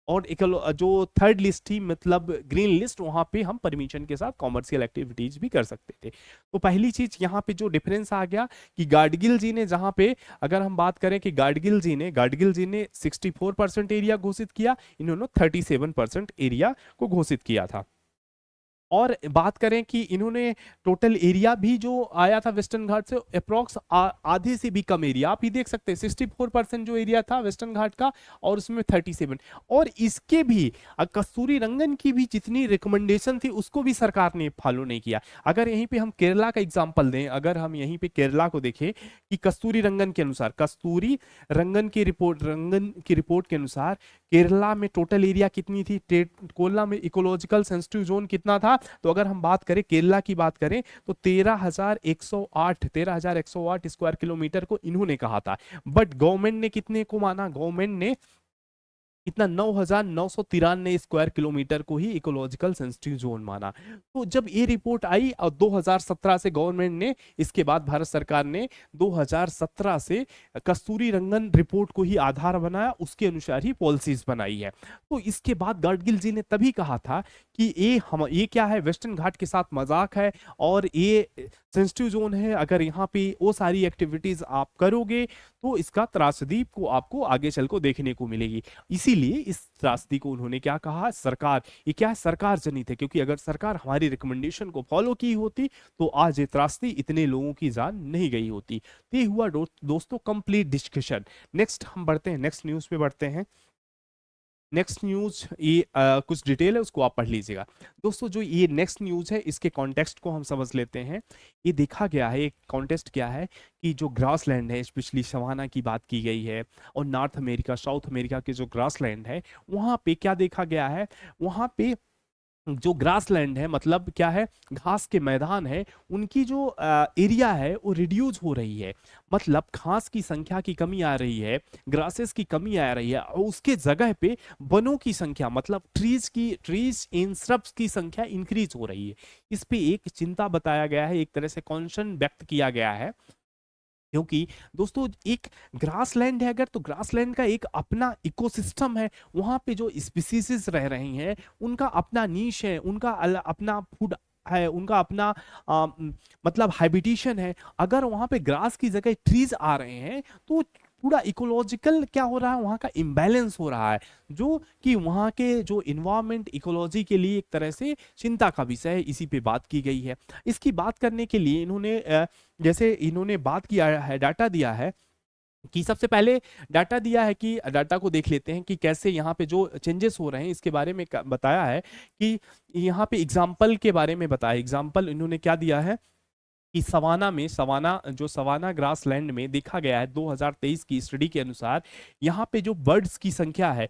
और एक जो थर्ड लिस्ट थी मतलब ग्रीन लिस्ट, वहां पे हम परमिशन के साथ कॉमर्शियल एक्टिविटीज भी कर सकते थे। तो पहली चीज यहाँ पे जो डिफरेंस आ गया कि गाडगिल जी ने, जहां पे अगर हम बात करें कि गाडगिल जी ने 64% एरिया घोषित किया, इन्होंने 37% एरिया को घोषित किया था। और बात करें कि इन्होंने टोटल एरिया भी जो आया था वेस्टर्न घाट से अप्रोक्स आधे से भी कम एरिया, आप ये देख सकते हैं 64% जो एरिया था वेस्टर्न घाट का, और उसमें 37। और इसके भी कस्तूरी रंगन की भी जितनी रिकमेंडेशन थी उसको भी सरकार ने फॉलो नहीं किया। अगर यहीं पे हम केरला का एग्जांपल दें, अगर हम यहीं पे केरला को देखें कि कस्तूरी रंगन के अनुसार, कस्तूरी रंगन की रिपोर्ट के अनुसार केरला में टोटल एरिया कितनी थी, केरला में इकोलॉजिकल सेंसिटिव जोन कितना था, तो अगर हम बात करें केरला की बात करें तो 13,108 स्क्वायर किलोमीटर को इन्होंने कहा था। बट गवर्नमेंट ने कितने को माना, गवर्नमेंट ने इतना 9,993 स्क्वायर किलोमीटर को ही इकोलॉजिकल सेंसिटिव जोन माना। तो जब ये रिपोर्ट आई और 2017 से गवर्नमेंट ने, इसके बाद भारत सरकार ने 2017 से कस्तूरी रंगन रिपोर्ट को ही आधार बनाया, उसके अनुसार ही पॉलिसीज बनाई है। तो इसके बाद गाडगिल जी ने तभी कहा था कि ये क्या है, वेस्टर्न घाट के साथ मजाक है और ये सेंसिटिव जोन है, अगर यहाँ पे वो सारी एक्टिविटीज आप करोगे तो इसका त्रासदी को आपको आगे चल को देखने को मिलेगी। इसीलिए इस त्रासदी को उन्होंने क्या कहा, सरकार, ये क्या है, सरकार जनित है, क्योंकि अगर सरकार हमारी रिकमेंडेशन को फॉलो की होती तो आज ये त्रासदी इतने लोगों की जान नहीं गई होती। तो ये हुआ दोस्तों कंप्लीट डिस्कशन। नेक्स्ट हम बढ़ते हैं, नेक्स्ट न्यूज पे बढ़ते हैं। नेक्स्ट न्यूज ये कुछ डिटेल है, उसको आप पढ़ लीजिएगा दोस्तों। जो ये नेक्स्ट न्यूज है इसके कॉन्टेक्स्ट को हम समझ लेते हैं। ये देखा गया है, एक कॉन्टेक्स्ट क्या है कि जो ग्रासलैंड है, स्पेशली सवाना की बात की गई है, और नॉर्थ अमेरिका, साउथ अमेरिका के जो ग्रासलैंड है वहां पे क्या देखा गया है, वहां पे जो ग्रासलैंड है मतलब क्या है, घास के मैदान है, उनकी जो एरिया है वो रिड्यूस हो रही है, मतलब घास की संख्या की कमी आ रही है, ग्रासेस की कमी आ रही है, और उसके जगह पे वनों की संख्या मतलब ट्रीज इन श्रब्स की संख्या इंक्रीज हो रही है। इस पे एक चिंता बताया गया है, एक तरह से कॉन्सर्न व्यक्त किया गया है, क्योंकि दोस्तों एक ग्रासलैंड है अगर, तो ग्रासलैंड का एक अपना इकोसिस्टम है, वहां पे जो स्पीसीज रह रही हैं उनका अपना नीश है, उनका अपना फूड है, उनका अपना मतलब हैबिटेशन है। अगर वहां पे ग्रास की जगह ट्रीज आ रहे हैं तो पूरा इकोलॉजिकल क्या हो रहा है, वहां का इम्बैलेंस हो रहा है, जो कि वहां के जो इन्वायरमेंट इकोलॉजी के लिए एक तरह से चिंता का विषय है। इसी पे बात की गई है। इसकी बात करने के लिए इन्होंने जैसे इन्होंने बात किया है, डाटा दिया है कि सबसे पहले डाटा दिया है कि डाटा को देख लेते हैं कि कैसे यहाँ पे जो चेंजेस हो रहे हैं इसके बारे में बताया है कि यहाँ पे एग्जाम्पल के बारे में बताया। एग्जाम्पल इन्होंने क्या दिया है कि सवाना ग्रासलैंड में देखा गया है 2023 की स्टडी के अनुसार, यहाँ पे जो बर्ड्स की संख्या है,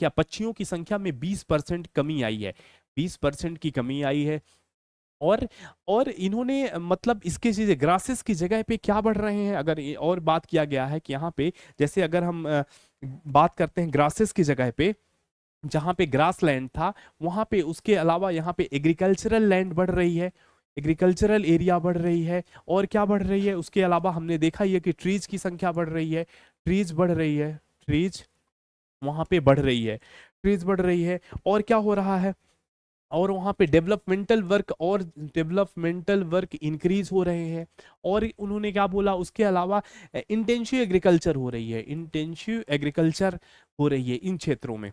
पक्षियों की संख्या में 20% कमी आई है, 20% की कमी आई है। और इन्होंने मतलब इसके चीजें ग्रासेस की जगह पे क्या बढ़ रहे हैं, अगर और बात किया गया है कि यहाँ पे जैसे अगर हम बात करते हैं ग्रासेस की जगह पे, जहाँ पे ग्रास लैंड था वहां पे उसके अलावा यहाँ पे एग्रीकल्चरल लैंड बढ़ रही है, एग्रीकल्चरल एरिया बढ़ रही है। और क्या बढ़ रही है, उसके अलावा हमने देखा ही है कि ट्रीज की संख्या बढ़ रही है, ट्रीज बढ़ रही है, ट्रीज वहां पे बढ़ रही है, ट्रीज बढ़ रही है। और क्या हो रहा है, और वहाँ पे डेवलपमेंटल वर्क इंक्रीज हो रहे हैं। और उन्होंने क्या बोला, उसके अलावा इंटेंसिव एग्रीकल्चर हो रही है, इंटेंसिव एग्रीकल्चर हो रही है इन क्षेत्रों में।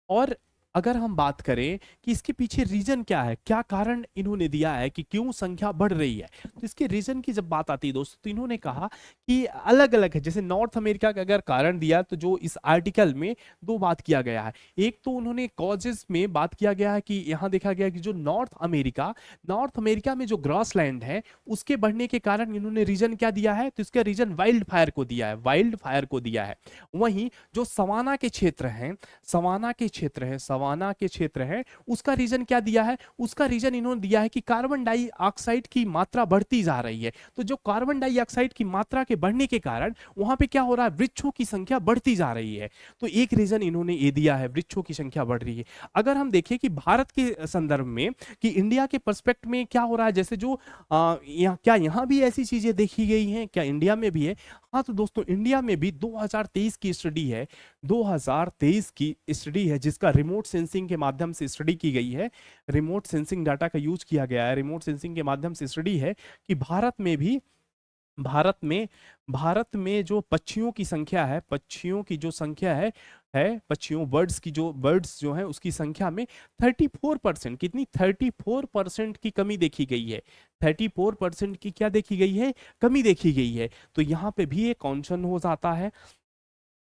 और अगर हम बात करें कि इसके पीछे रीजन क्या है, क्या कारण इन्होंने दिया है कि क्यों संख्या बढ़ रही है, तो इसके रीजन की जब बात आती है दोस्तों तो इन्होंने कहा कि अलग अलग है। जैसे नॉर्थ अमेरिका का अगर कारण दिया तो जो इस आर्टिकल में दो बात किया गया है, एक तो उन्होंने कॉजेस में बात किया गया है कि यहाँ देखा गया कि जो नॉर्थ अमेरिका में जो ग्रासलैंड है उसके बढ़ने के कारण इन्होंने रीजन क्या दिया है, तो इसका रीजन वाइल्ड फायर को दिया है। वहीं जो सवाना के क्षेत्र हैं, सवाना के क्षेत्र हैं, उसका रीजन क्या दिया है? उसका रीजन इन्होंने दिया है कि कार्बन डाइऑक्साइड की मात्रा बढ़ती जा रही है। तो जो कार्बन डाइऑक्साइड की मात्रा के बढ़ने के कारण वहां पे क्या हो रहा है? वृक्षों की संख्या बढ़ती जा रही है। तो एक रीजन इन्होंने ये दिया है, वृक्षों की संख्या बढ़ रही है। अगर हम देखें कि भारत के संदर्भ में, कि इंडिया के पर्सपेक्ट में क्या हो रहा है, जैसे जो क्या यहाँ भी ऐसी चीजें देखी गई हैं? क्या इंडिया में भी है? हाँ, तो दोस्तों इंडिया में भी 2023 की स्टडी है, 2023 की स्टडी है, जिसका रिमोट सेंसिंग के माध्यम से स्टडी की गई है। रिमोट सेंसिंग डाटा का यूज किया गया है, रिमोट सेंसिंग के माध्यम से स्टडी है कि भारत में जो पक्षियों की संख्या है, पक्षियों की जो संख्या है पक्षियों, बर्ड्स जो हैं उसकी संख्या में 34%, कितनी? 34% की कमी देखी गई है। 34% की क्या देखी गई है? कमी देखी गई है। तो यहाँ पे भी एक कॉन्शन हो जाता है,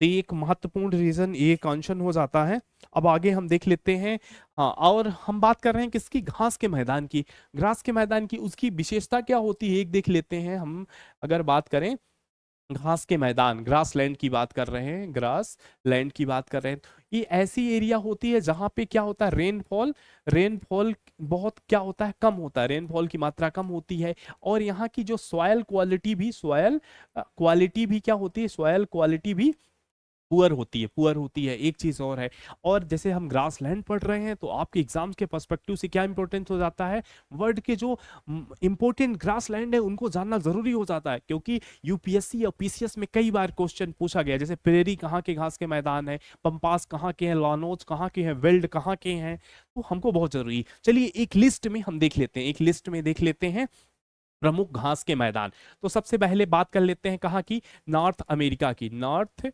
तो एक महत्वपूर्ण रीजन ये कॉन्शन हो जाता है। अब आगे हम देख लेते हैं। हाँ, और हम बात कर रहे हैं किसकी? घास के मैदान की। घास के मैदान की उसकी विशेषता क्या होती है, एक देख लेते हैं हम। अगर बात करें घास के मैदान, ग्रास लैंड की बात कर रहे हैं, ग्रास लैंड की बात कर रहे हैं, ये ऐसी एरिया होती है जहां पे क्या होता है? रेनफॉल बहुत क्या होता है? कम होता है, रेनफॉल की मात्रा कम होती है। और यहाँ की जो सॉयल क्वालिटी भी क्या होती है? सॉयल क्वालिटी भी पुअर होती है। एक चीज और है, और जैसे हम ग्रास लैंड पढ़ रहे हैं तो आपके एग्जाम्स के पर्सपेक्टिव से क्या इंपॉर्टेंट हो जाता है? वर्ल्ड के जो इंपॉर्टेंट ग्रास लैंड है उनको जानना जरूरी हो जाता है, क्योंकि यूपीएससी और पीसीएस में कई बार क्वेश्चन पूछा गया, जैसे प्रेरी कहाँ के घास के मैदान है, पंपास कहाँ के हैं, लानोज कहाँ के हैं, वेल्ड कहाँ के हैं, तो हमको बहुत जरूरी। चलिए एक लिस्ट में देख लेते हैं प्रमुख घास के मैदान। तो सबसे पहले बात कर लेते हैं कहाँ की? नॉर्थ अमेरिका की। नॉर्थ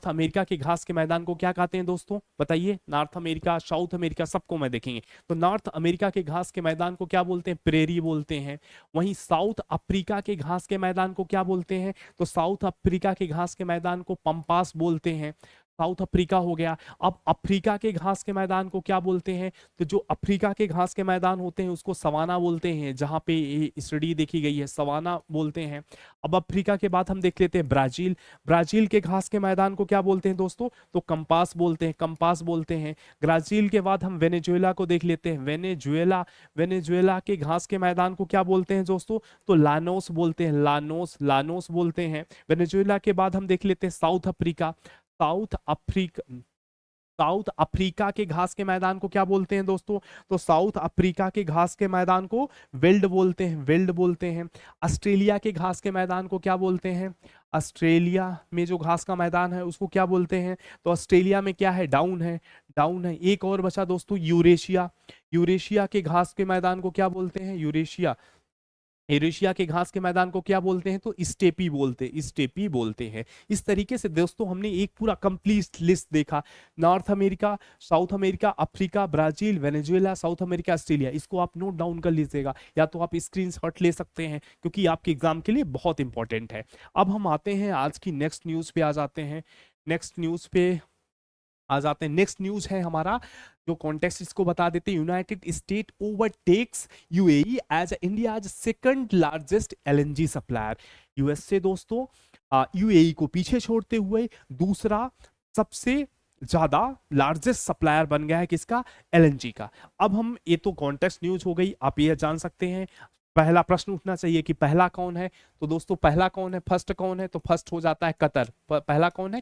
अमेरिका के घास के मैदान को क्या कहते हैं दोस्तों? बताइए। नॉर्थ अमेरिका, साउथ अमेरिका, सबको मैं देखेंगे। तो नॉर्थ अमेरिका के घास के मैदान को क्या बोलते हैं? प्रेरी बोलते हैं। वहीं साउथ अफ्रीका के घास के मैदान को क्या बोलते हैं? तो साउथ अफ्रीका के घास के मैदान को पंपास बोलते हैं। साउथ अफ्रीका हो गया। अब अफ्रीका के घास के मैदान को क्या बोलते हैं? तो जो अफ्रीका के घास के मैदान होते हैं उसको सवाना बोलते हैं, जहां पे ये स्टडी देखी गई है, सवाना बोलते हैं। अब अफ्रीका के बाद हम देख लेते हैं ब्राजील के घास के मैदान को क्या बोलते हैं दोस्तों? तो कंपास बोलते हैं। ब्राजील के बाद हम वेनेजुएला को देख लेते हैं। वेनेजुएला के घास के मैदान को क्या बोलते हैं दोस्तों? तो लानोस बोलते हैं। लानोस बोलते हैं। वेनेजुएला के बाद हम देख लेते हैं साउथ अफ्रीका के घास के मैदान को क्या बोलते हैं दोस्तों? तो साउथ अफ्रीका के घास के मैदान को वेल्ड बोलते हैं। ऑस्ट्रेलिया के घास के मैदान को क्या बोलते हैं? ऑस्ट्रेलिया में जो घास का मैदान है उसको क्या बोलते हैं? तो ऑस्ट्रेलिया में क्या है? डाउन है। एक और बचा दोस्तों, यूरेशिया के घास के मैदान को क्या बोलते हैं? यूरेशिया के घास के मैदान को क्या बोलते हैं? तो स्टेपी बोलते हैं। इस तरीके से दोस्तों हमने एक पूरा कंप्लीट लिस्ट देखा। North America, south America, Africa, Brazil, Venezuela, south America, Australia. इसको आप नोट डाउन कर लीजिएगा, या तो आप स्क्रीनशॉट ले सकते हैं, क्योंकि आपके एग्जाम के लिए बहुत इंपॉर्टेंट है। अब हम आते हैं आज की नेक्स्ट न्यूज पे नेक्स्ट न्यूज है हमारा, जो कॉन्टेक्स्ट इसको बता देते हैं। United State overtakes UAE as India second largest LNG supplier. US से दोस्तों यूएई को पीछे छोड़ते हुए दूसरा सबसे ज्यादा लार्जेस्ट सप्लायर बन गया है, किसका? एलएनजी का। अब हम, ये तो कॉन्टेक्स्ट न्यूज हो गई, आप ये जान सकते हैं। पहला प्रश्न उठना चाहिए कि पहला कौन है? तो दोस्तों पहला कौन है, फर्स्ट कौन है? तो फर्स्ट हो जाता है कतर। पहला कौन है?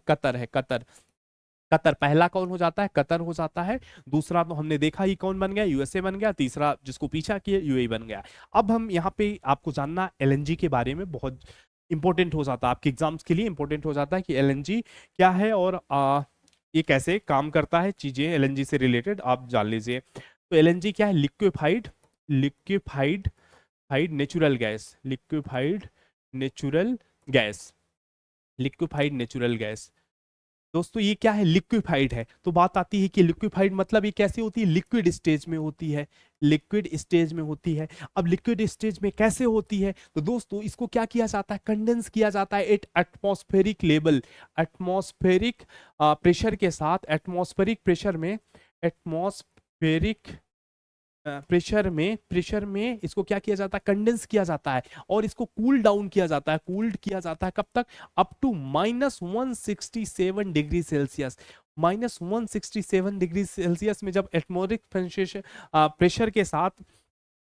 कतर पहला कौन हो जाता है? कतर हो जाता है। दूसरा तो हमने देखा ही कौन बन गया, यूएसए बन गया। तीसरा जिसको पीछा किया यूएई बन गया। अब हम यहाँ पे आपको जानना एलएनजी के बारे में बहुत इंपॉर्टेंट हो जाता है, आपके एग्जाम्स के लिए इंपॉर्टेंट हो जाता है कि एलएनजी क्या है और ये कैसे काम करता है। चीजें एलएनजी से रिलेटेड आप जान लीजिए। तो एलएनजी क्या है? Liquefied natural gas. दोस्तों ये क्या है? लिक्विफाइड है। तो बात आती है कि लिक्विफाइड मतलब ये कैसे होती है? लिक्विड स्टेज में होती है। अब लिक्विड स्टेज में कैसे होती है? तो दोस्तों इसको क्या किया जाता है? कंडेंस किया जाता है at atmospheric level, atmospheric pressure के साथ। एटमॉस्फेरिक प्रेशर में इसको क्या किया जाता है? कंडेंस किया जाता है, और इसको कूल डाउन किया जाता है। कूल्ड किया जाता है कब तक? Up to -167 degree Celsius. -167 degree Celsius में जब एटमॉस्फेरिक प्रेशर के साथ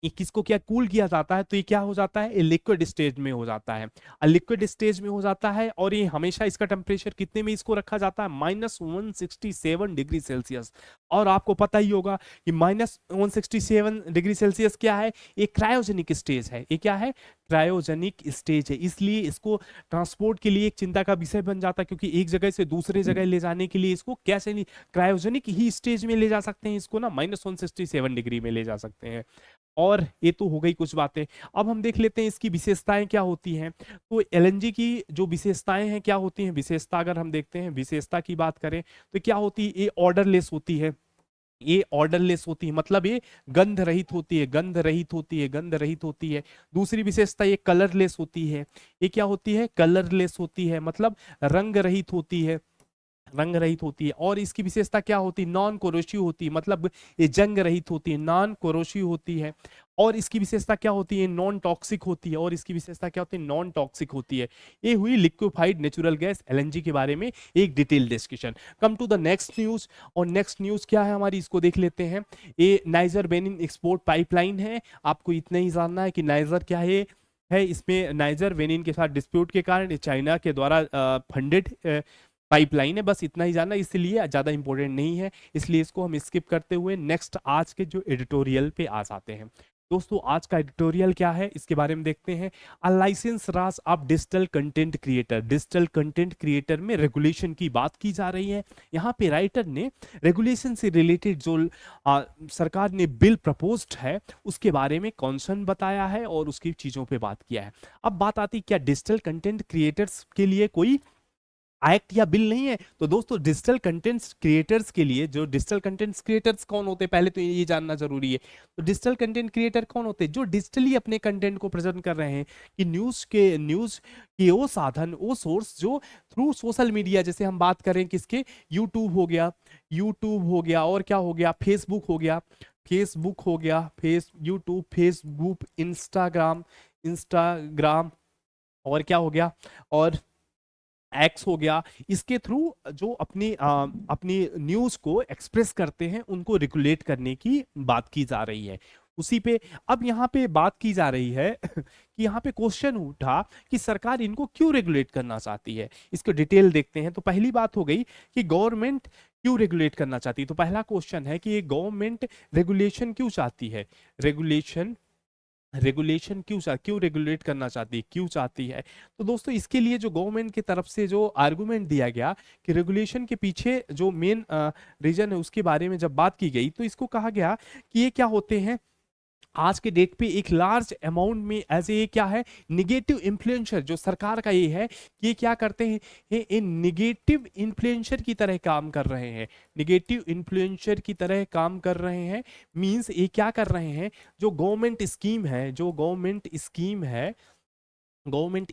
ये किसको क्या कूल किया जाता है तो ये क्या हो जाता है, लिक्विड स्टेज में हो जाता है। लिक्विड स्टेज में हो जाता है और ये हमेशा इसका टेम्परेचर कितने में इसको रखा जाता है, -167 डिग्री सेल्सियस। और आपको पता ही होगा कि -167 डिग्री सेल्सियस क्या है, ये क्रायोजेनिक स्टेज है। ये क्या है, क्रायोजेनिक स्टेज है। इसलिए इसको ट्रांसपोर्ट के लिए एक चिंता का विषय बन जाता है, क्योंकि एक जगह से दूसरे जगह ले जाने के लिए इसको कैसे नहीं, क्रायोजेनिक ही स्टेज में ले जा सकते हैं इसको ना, -167 डिग्री में ले जा सकते हैं। और ये तो हो गई कुछ बातें। अब हम देख लेते हैं इसकी विशेषताएं क्या होती हैं। तो एलएनजी की जो विशेषताएं हैं क्या होती हैं, विशेषता अगर हम देखते हैं, विशेषता की बात करें तो क्या होती है, ये ऑर्डरलेस होती है। ये ऑर्डरलेस होती है मतलब ये गंध रहित होती है, गंध रहित होती है, गंध रहित होती है। दूसरी विशेषता ये कलरलेस होती है। ये क्या होती है, कलरलेस होती है मतलब रंग रहित होती है, रंग रहित होती है। और इसकी विशेषता क्या होती है, नॉन कोरोसिव होती है मतलब ये जंग रहित होती है, नॉन कोरोसिव होती है। और इसकी विशेषता क्या होती है, नॉन टॉक्सिक होती है। और इसकी विशेषता क्या होती है, नॉन टॉक्सिक होती है। ये हुई लिक्विफाइड नेचुरल गैस एलएनजी के बारे में एक detail discussion. Come to the next news. और नेक्स्ट न्यूज क्या है हमारी, इसको देख लेते हैं। ये नाइजर बेनिन एक्सपोर्ट पाइपलाइन है। आपको इतना ही जानना है कि नाइजर क्या है इसमें नाइजर वेनिन के साथ डिस्प्यूट के कारण चाइना के द्वारा फंडेड पाइपलाइन है, बस इतना ही जानना, इसलिए ज़्यादा इंपॉर्टेंट नहीं है, इसलिए इसको हम स्किप करते हुए नेक्स्ट आज के जो एडिटोरियल पे आ जाते हैं। दोस्तों आज का एडिटोरियल क्या है इसके बारे में देखते हैं। A licence raj of digital content creator. Digital content creator में रेगुलेशन की बात की जा रही है। यहाँ पे राइटर ने रेगुलेशन से रिलेटेड जो सरकार ने बिल प्रपोज्ड है उसके बारे में कॉन्सर्न बताया है और उसकी चीज़ों पे बात किया है। अब बात आती क्या डिजिटल कंटेंट क्रिएटर्स के लिए कोई एक्ट या बिल नहीं है। तो दोस्तों डिजिटल कंटेंट क्रिएटर्स के लिए, जो डिजिटल कंटेंट क्रिएटर्स कौन होते हैं पहले तो ये जानना जरूरी है। तो डिजिटल कंटेंट क्रिएटर कौन होते हैं, जो डिजिटली अपने कंटेंट को प्रेजेंट कर रहे हैं, कि न्यूज के वो साधन, वो सोर्स जो थ्रू सोशल मीडिया, जैसे हम बात करें किसके, यूट्यूब हो गया, और क्या हो गया, फेसबुक हो गया, यूट्यूब, फेसबुक, इंस्टाग्राम और क्या हो गया, और एक्स हो गया। इसके थ्रू जो अपनी न्यूज को एक्सप्रेस करते हैं उनको रेगुलेट करने की बात की जा रही है। उसी पे अब यहाँ पे बात की जा रही है कि यहाँ पे क्वेश्चन उठा कि सरकार इनको क्यों रेगुलेट करना चाहती है। इसको डिटेल देखते हैं। तो पहली बात हो गई कि गवर्नमेंट क्यों रेगुलेट करना चाहती है। तो पहला क्वेश्चन है कि ये गवर्नमेंट रेगुलेशन क्यों चाहती है, रेगुलेशन क्यों रेगुलेट करना चाहती है, क्यों चाहती है। तो दोस्तों इसके लिए जो गवर्नमेंट की तरफ से जो आर्गुमेंट दिया गया कि रेगुलेशन के पीछे जो मेन रीजन है उसके बारे में जब बात की गई तो इसको कहा गया कि ये क्या होते हैं, आज के डेट पे एक लार्ज अमाउंट में एज ए क्या है, निगेटिव इन्फ्लुएंसर, जो सरकार का ये है कि ये क्या करते हैं, ये निगेटिव इन्फ्लुएंसर की तरह काम कर रहे हैं, निगेटिव इन्फ्लुएंसर की तरह काम कर रहे हैं। मींस ये क्या कर रहे हैं, जो गवर्नमेंट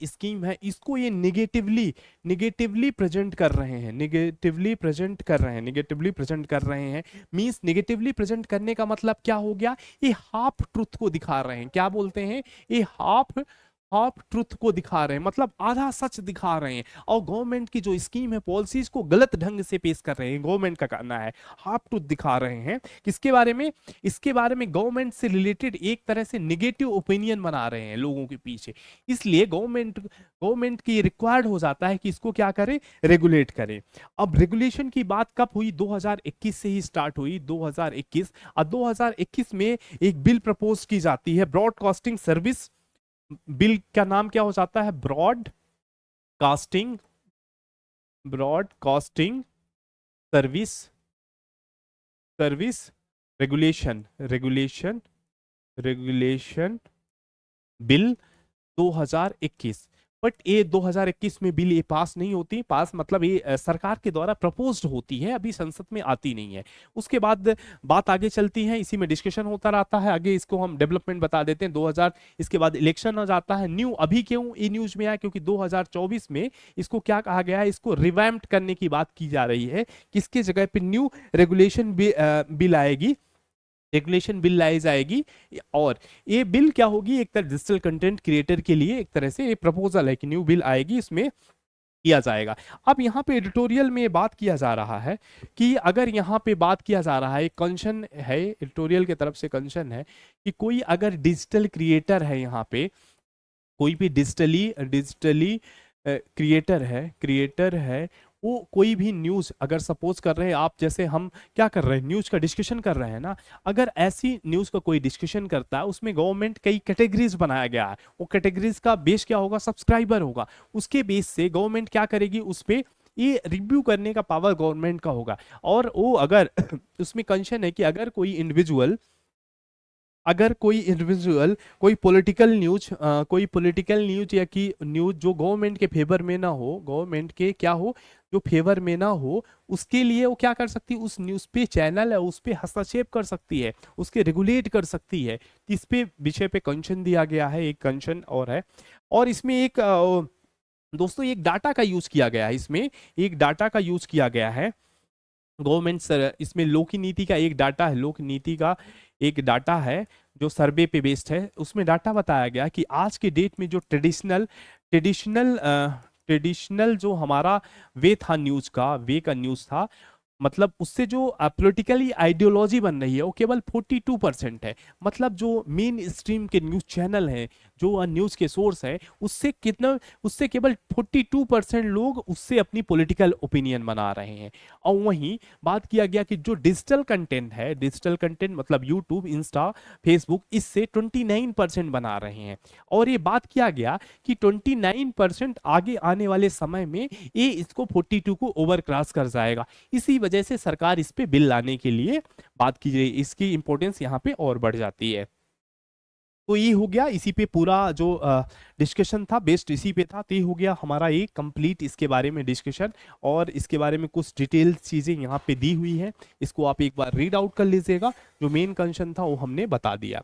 स्कीम है इसको ये निगेटिवली प्रेजेंट कर रहे हैं, निगेटिवली प्रेजेंट कर रहे हैं। मींस निगेटिवली प्रेजेंट करने का मतलब क्या हो गया, ये हाफ ट्रुथ को दिखा रहे हैं। क्या बोलते हैं, ये हाफ ट्रुथ को दिखा रहे हैं, मतलब आधा सच दिखा रहे हैं। और गवर्नमेंट की जो स्कीम है, पॉलिसीज को गलत ढंग से पेश कर रहे हैं। गवर्नमेंट का कहना है हाफ ट्रुथ दिखा रहे हैं। किसके बारे में, इसके बारे में गवर्नमेंट से रिलेटेड एक तरह से निगेटिव ओपिनियन बना रहे हैं लोगों के पीछे। इसलिए गवर्नमेंट की रिक्वायर्ड हो जाता है कि इसको क्या करे, रेगुलेट करे। अब रेगुलेशन की बात कब हुई, 2021 से ही स्टार्ट हुई, 2021। और 2021 में एक बिल प्रपोज की जाती है, ब्रॉडकास्टिंग सर्विस बिल का नाम क्या हो जाता है, broadcasting service regulation bill 2021। But ये 2021 में बिल ये पास नहीं होती, पास मतलब ये सरकार के द्वारा प्रपोज्ड होती है, अभी संसद में आती नहीं है। उसके बाद बात आगे चलती है, इसी में डिस्कशन होता रहता है। आगे इसको हम डेवलपमेंट बता देते हैं। 2000 इसके बाद इलेक्शन आ जाता है। न्यू अभी क्यों ये न्यूज में आया, क्योंकि 2024 में इसको क्या कहा गया है, इसको रिवैम्प्ड करने की बात की जा रही है। किसके जगह पे न्यू रेगुलेशन बिल आएगी, रेगुलेशन बिल लाई जाएगी। और ये बिल क्या होगी, एक तरह डिजिटल कंटेंट क्रिएटर के लिए एक तरह से ये प्रपोजल है कि न्यू बिल आएगी। इसमें किया जाएगा। अब यहाँ पे एडिटोरियल में बात किया जा रहा है कि अगर यहाँ पे बात किया जा रहा है, एक कंशन है एडिटोरियल की तरफ से, कंशन है कि कोई अगर डिजिटल क्रिएटर है, यहाँ पे कोई भी डिजिटली क्रिएटर है, वो कोई भी न्यूज़ अगर सपोज कर रहे हैं आप, जैसे हम क्या कर रहे हैं, न्यूज़ का डिस्कशन कर रहे हैं ना, अगर ऐसी न्यूज़ का कोई डिस्कशन करता है, उसमें गवर्नमेंट कई कैटेगरीज बनाया गया है, वो कैटेगरीज का बेस क्या होगा, सब्सक्राइबर होगा, उसके बेस से गवर्नमेंट क्या करेगी, उस पर ये रिव्यू करने का पावर गवर्नमेंट का होगा। और वो अगर उसमें कंशन है कि अगर कोई इंडिविजुअल कोई पॉलिटिकल न्यूज या कि न्यूज जो गवर्नमेंट के फेवर में ना हो, गवर्नमेंट के क्या हो, जो फेवर में ना हो, उसके लिए वो क्या कर सकती है, उस न्यूज पे चैनल है उस पे हस्तक्षेप कर सकती है, उसके रेगुलेट कर सकती है। इस पे विषय पे कंशन दिया गया है, एक कंशन और है। और इसमें एक दोस्तों एक डाटा का यूज किया गया है, इसमें एक डाटा का यूज किया गया है गवर्नमेंट, इसमें लोक नीति का एक डाटा है, लोक नीति का एक डाटा है जो सर्वे पे बेस्ड है। उसमें डाटा बताया गया कि आज के डेट में जो ट्रेडिशनल जो हमारा वे का न्यूज था, मतलब उससे जो पॉलिटिकली आइडियोलॉजी बन रही है वो केवल 42% है। मतलब जो मेन स्ट्रीम के न्यूज चैनल हैं, जो न्यूज के सोर्स है, उससे केवल 42% लोग उससे अपनी पॉलिटिकल ओपिनियन बना रहे हैं। और वहीं बात किया गया कि जो डिजिटल कंटेंट है, डिजिटल कंटेंट मतलब यूट्यूब, इंस्टा, फेसबुक, इससे 29% बना रहे हैं। और ये बात किया गया कि 29% आगे आने वाले समय में ये इसको 42 को ओवर क्रॉस कर जाएगा। इसी वजह से सरकार इस पे बिल लाने के लिए बात की गई, इसकी इंपॉर्टेंस यहाँ पे और बढ़ जाती है। तो ये हो गया, इसी पे पूरा जो डिस्कशन था बेस्ड इसी पे था। तो ये हो गया हमारा एक कंप्लीट इसके बारे में डिस्कशन, और इसके बारे में कुछ डिटेल चीज़ें यहाँ पे दी हुई है, इसको आप एक बार रीड आउट कर लीजिएगा। जो मेन कंसर्न था वो हमने बता दिया।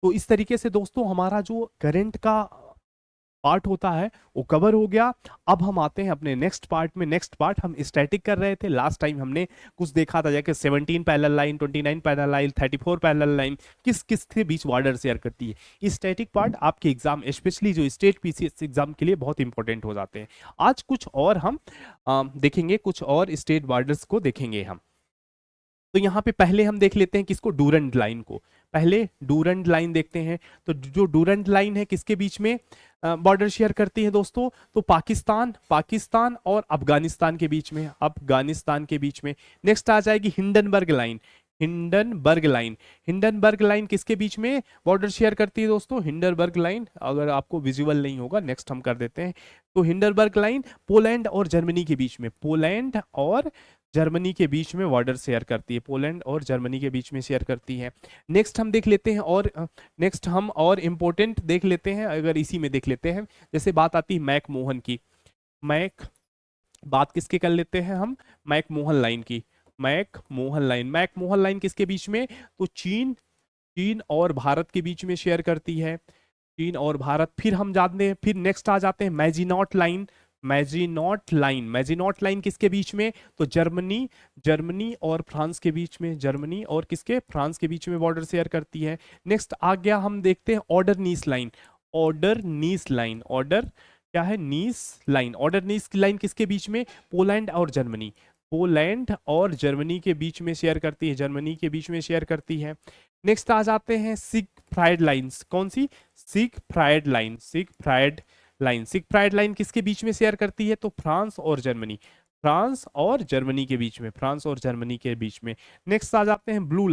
तो इस तरीके से दोस्तों हमारा जो करंट का पार्ट होता है वो कवर हो गया। अब हम आते हैं अपने नेक्स्ट पार्ट में। नेक्स्ट पार्ट हम स्टैटिक कर रहे थे, लास्ट टाइम हमने कुछ देखा था जैसे 17 parallel line, 29 parallel line, 34 parallel line किस किस के बीच बॉर्डर शेयर करती है। स्टैटिक पार्ट आपके एग्जाम स्पेशली जो स्टेट पीसीएस एग्जाम के लिए बहुत इंपॉर्टेंट हो जाते हैं। आज कुछ और हम देखेंगे, कुछ और स्टेट बॉर्डर्स को देखेंगे हम। तो यहाँ पे पहले हम देख लेते हैं किसको, डूरंड लाइन को। पहले डूरंड लाइन देखते हैं। तो जो डूरंड लाइन है किसके बीच में बॉर्डर शेयर करती है दोस्तों, तो पाकिस्तान और अफगानिस्तान के बीच में, नेक्स्ट आ जाएगी हिंडनबर्ग लाइन। हिंडनबर्ग लाइन किसके बीच में बॉर्डर शेयर करती है दोस्तों, हिंडनबर्ग लाइन, अगर आपको विजुअल नहीं होगा नेक्स्ट हम कर देते हैं। तो हिंडनबर्ग लाइन पोलैंड और जर्मनी के बीच में, बॉर्डर शेयर करती है, पोलैंड और जर्मनी के बीच में शेयर करती है। नेक्स्ट हम देख लेते हैं, और नेक्स्ट हम और इम्पोर्टेंट देख लेते हैं, अगर इसी में देख लेते हैं, जैसे बात आती है मैकमोहन की। बात किसके कर लेते हैं हम, मैकमोहन लाइन की। मैकमोहन लाइन किसके बीच में, तो चीन और भारत के बीच में शेयर करती है, चीन और भारत। फिर हम जानते हैं, फिर नेक्स्ट आ जाते हैं मैजिनॉट लाइन किसके बीच में, तो जर्मनी और फ्रांस के बीच में, फ्रांस के बीच में बॉर्डर शेयर करती है। नेक्स्ट आ गया, हम देखते हैं ऑर्डर नीस लाइन किसके बीच में, पोलैंड और जर्मनी के बीच में शेयर करती है, नेक्स्ट आ जाते हैं सिगफ्राइड लाइन्स। कौन सी, सिगफ्राइड लाइन किसके बीच में शेयर करती है, तो फ्रांस और जर्मनी के बीच में। नेक्स्ट आ जाते हैं ब्लू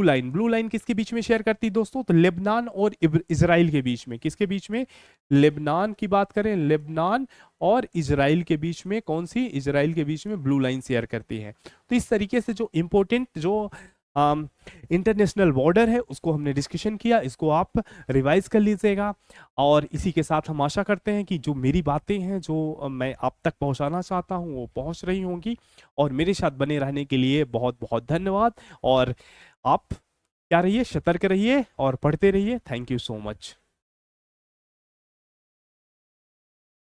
लाइन किसके बीच में शेयर करती है दोस्तों, तो लेबनान और इजराइल के बीच में। किसके बीच में, लेबनान की बात करें, लेबनान और इजराइल के बीच में, कौन सी, इजराइल के बीच में ब्लू लाइन शेयर करती है। तो इस तरीके से जो इंपॉर्टेंट जो इंटरनेशनल बॉर्डर है उसको हमने डिस्कशन किया, इसको आप रिवाइज कर लीजिएगा। और इसी के साथ हम आशा करते हैं कि जो मेरी बातें हैं जो मैं आप तक पहुंचाना चाहता हूं वो पहुंच रही होंगी। और मेरे साथ बने रहने के लिए बहुत बहुत धन्यवाद। और आप क्या रहिए, सतर्क रहिए और पढ़ते रहिए। Thank you so much.